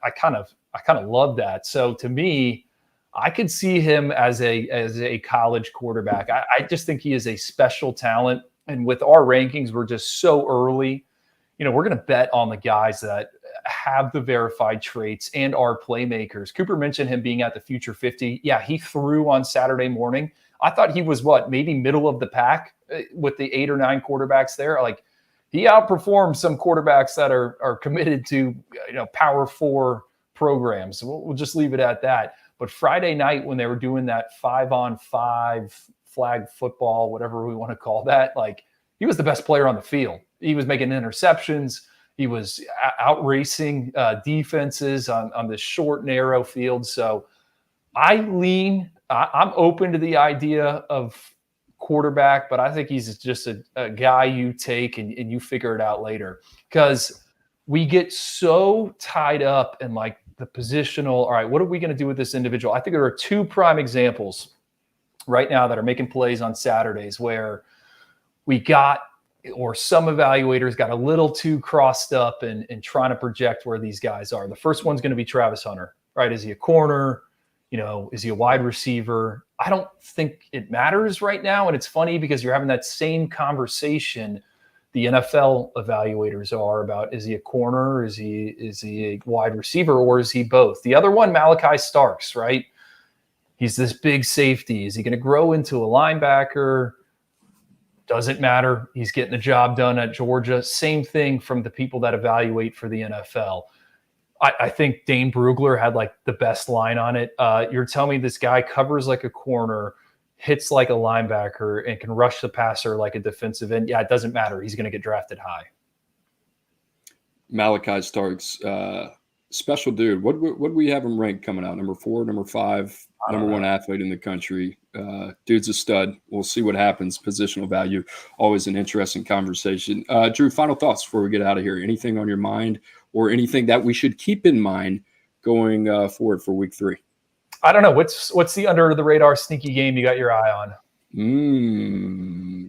I kind of love that. So to me, I could see him as a college quarterback. I just think he is a special talent. And with our rankings, we're just so early we're going to bet on the guys that have the verified traits and are playmakers. Cooper mentioned him being at the Future 50. Yeah, he threw on Saturday morning. I thought he was maybe middle of the pack with the 8 or 9 quarterbacks there. Like, he outperformed some quarterbacks that are committed to Power 4 programs. We'll just leave it at that. But Friday night, when they were doing that 5-on-5 flag football, whatever we want to call that, like, he was the best player on the field. He was making interceptions. He was out racing defenses on this short, narrow field. So I'm open to the idea of quarterback, but I think he's just a guy you take and you figure it out later, because we get so tied up in like the positional. All right, what are we going to do with this individual? I think there are 2 prime examples right now that are making plays on Saturdays where some evaluators got a little too crossed up and trying to project where these guys are. The first one's going to be Travis Hunter, right? Is he a corner? Is he a wide receiver? I don't think it matters right now. And it's funny because you're having that same conversation the NFL evaluators are about, is he a corner? Is he a wide receiver, or is he both? The other one, Malachi Starks, right? He's this big safety. Is he going to grow into a linebacker? Doesn't matter. He's getting the job done at Georgia. Same thing from the people that evaluate for the NFL. I think Dane Brugler had like the best line on it. You're telling me this guy covers like a corner, hits like a linebacker, and can rush the passer like a defensive end. Yeah, it doesn't matter. He's going to get drafted high. Malachi Starks, special dude. What would we have him ranked coming out? Number 4, number 5, number 1 athlete in the country. Dude's a stud. We'll see what happens. Positional value, always an interesting conversation. Drew, final thoughts before we get out of here. Anything on your mind or anything that we should keep in mind going forward for week 3? I don't know. What's the under the radar sneaky game you got your eye on?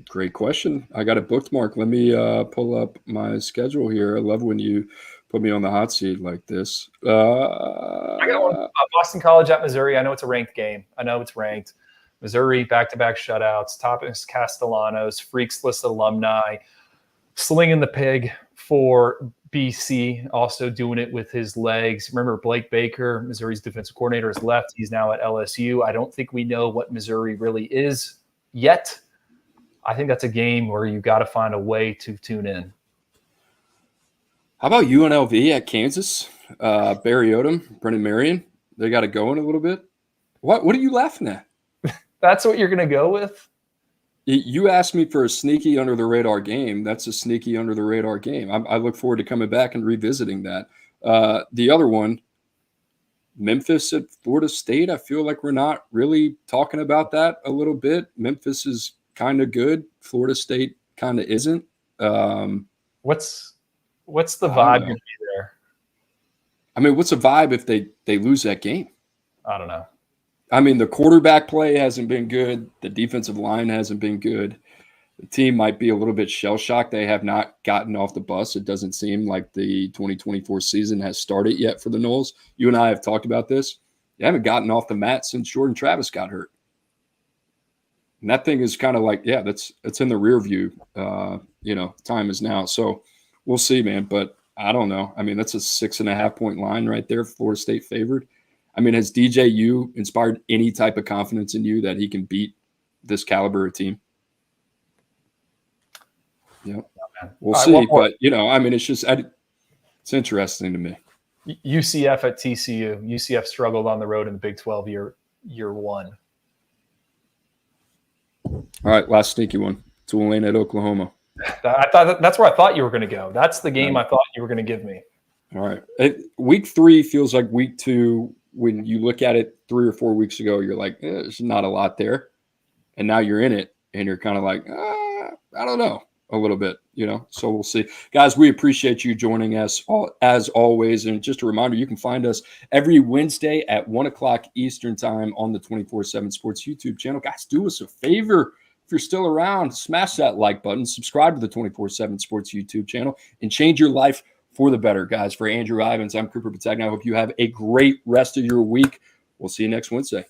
Great question. I got it booked, Mark. Let me pull up my schedule here. I love when you put me on the hot seat like this. I got one. Boston College at Missouri. I know it's a ranked game. I know it's ranked. Missouri, back-to-back shutouts. Thomas Castellanos, Freaks List alumni, slinging the pig for BC, also doing it with his legs. Remember, Blake Baker, Missouri's defensive coordinator, has left. He's now at LSU. I don't think we know what Missouri really is yet. I think that's a game where you got to find a way to tune in. How about UNLV at Kansas? Barry Odom, Brennan Marion. They got it going a little bit. What are you laughing at? That's what you're going to go with? You asked me for a sneaky under-the-radar game. That's a sneaky under-the-radar game. I look forward to coming back and revisiting that. The other one, Memphis at Florida State. I feel like we're not really talking about that a little bit. Memphis is kind of good. Florida State kind of isn't. What's the vibe going to be there? I mean, what's the vibe if they lose that game? I don't know. I mean, the quarterback play hasn't been good. The defensive line hasn't been good. The team might be a little bit shell-shocked. They have not gotten off the bus. It doesn't seem like the 2024 season has started yet for the Noles. You and I have talked about this. They haven't gotten off the mat since Jordan Travis got hurt. And that thing is kind of like, yeah, it's in the rear view. Time is now. So we'll see, man. But I don't know. I mean, that's a 6.5-point line right there, Florida State favored. I mean, has DJU inspired any type of confidence in you that he can beat this caliber of team? Yeah, we'll see. But, I mean, it's just it's interesting to me. UCF at TCU. UCF struggled on the road in the Big 12 year one. All right, last sneaky one. Tulane at Oklahoma. That's where I thought you were going to go. That's the game I thought you were going to give me. All right. Week 3 feels like week 2. When you look at it 3 or 4 weeks ago, you're like, there's not a lot there. And now you're in it, and you're kind of like, I don't know, a little bit, So we'll see. Guys, we appreciate you joining us as always. And just a reminder, you can find us every Wednesday at 1 o'clock Eastern time on the 24/7 Sports YouTube channel. Guys, do us a favor. If you're still around, smash that like button, subscribe to the 24/7 Sports YouTube channel, and change your life for the better, guys. For Andrew Ivins, I'm Cooper Petagna. I hope you have a great rest of your week. We'll see you next Wednesday.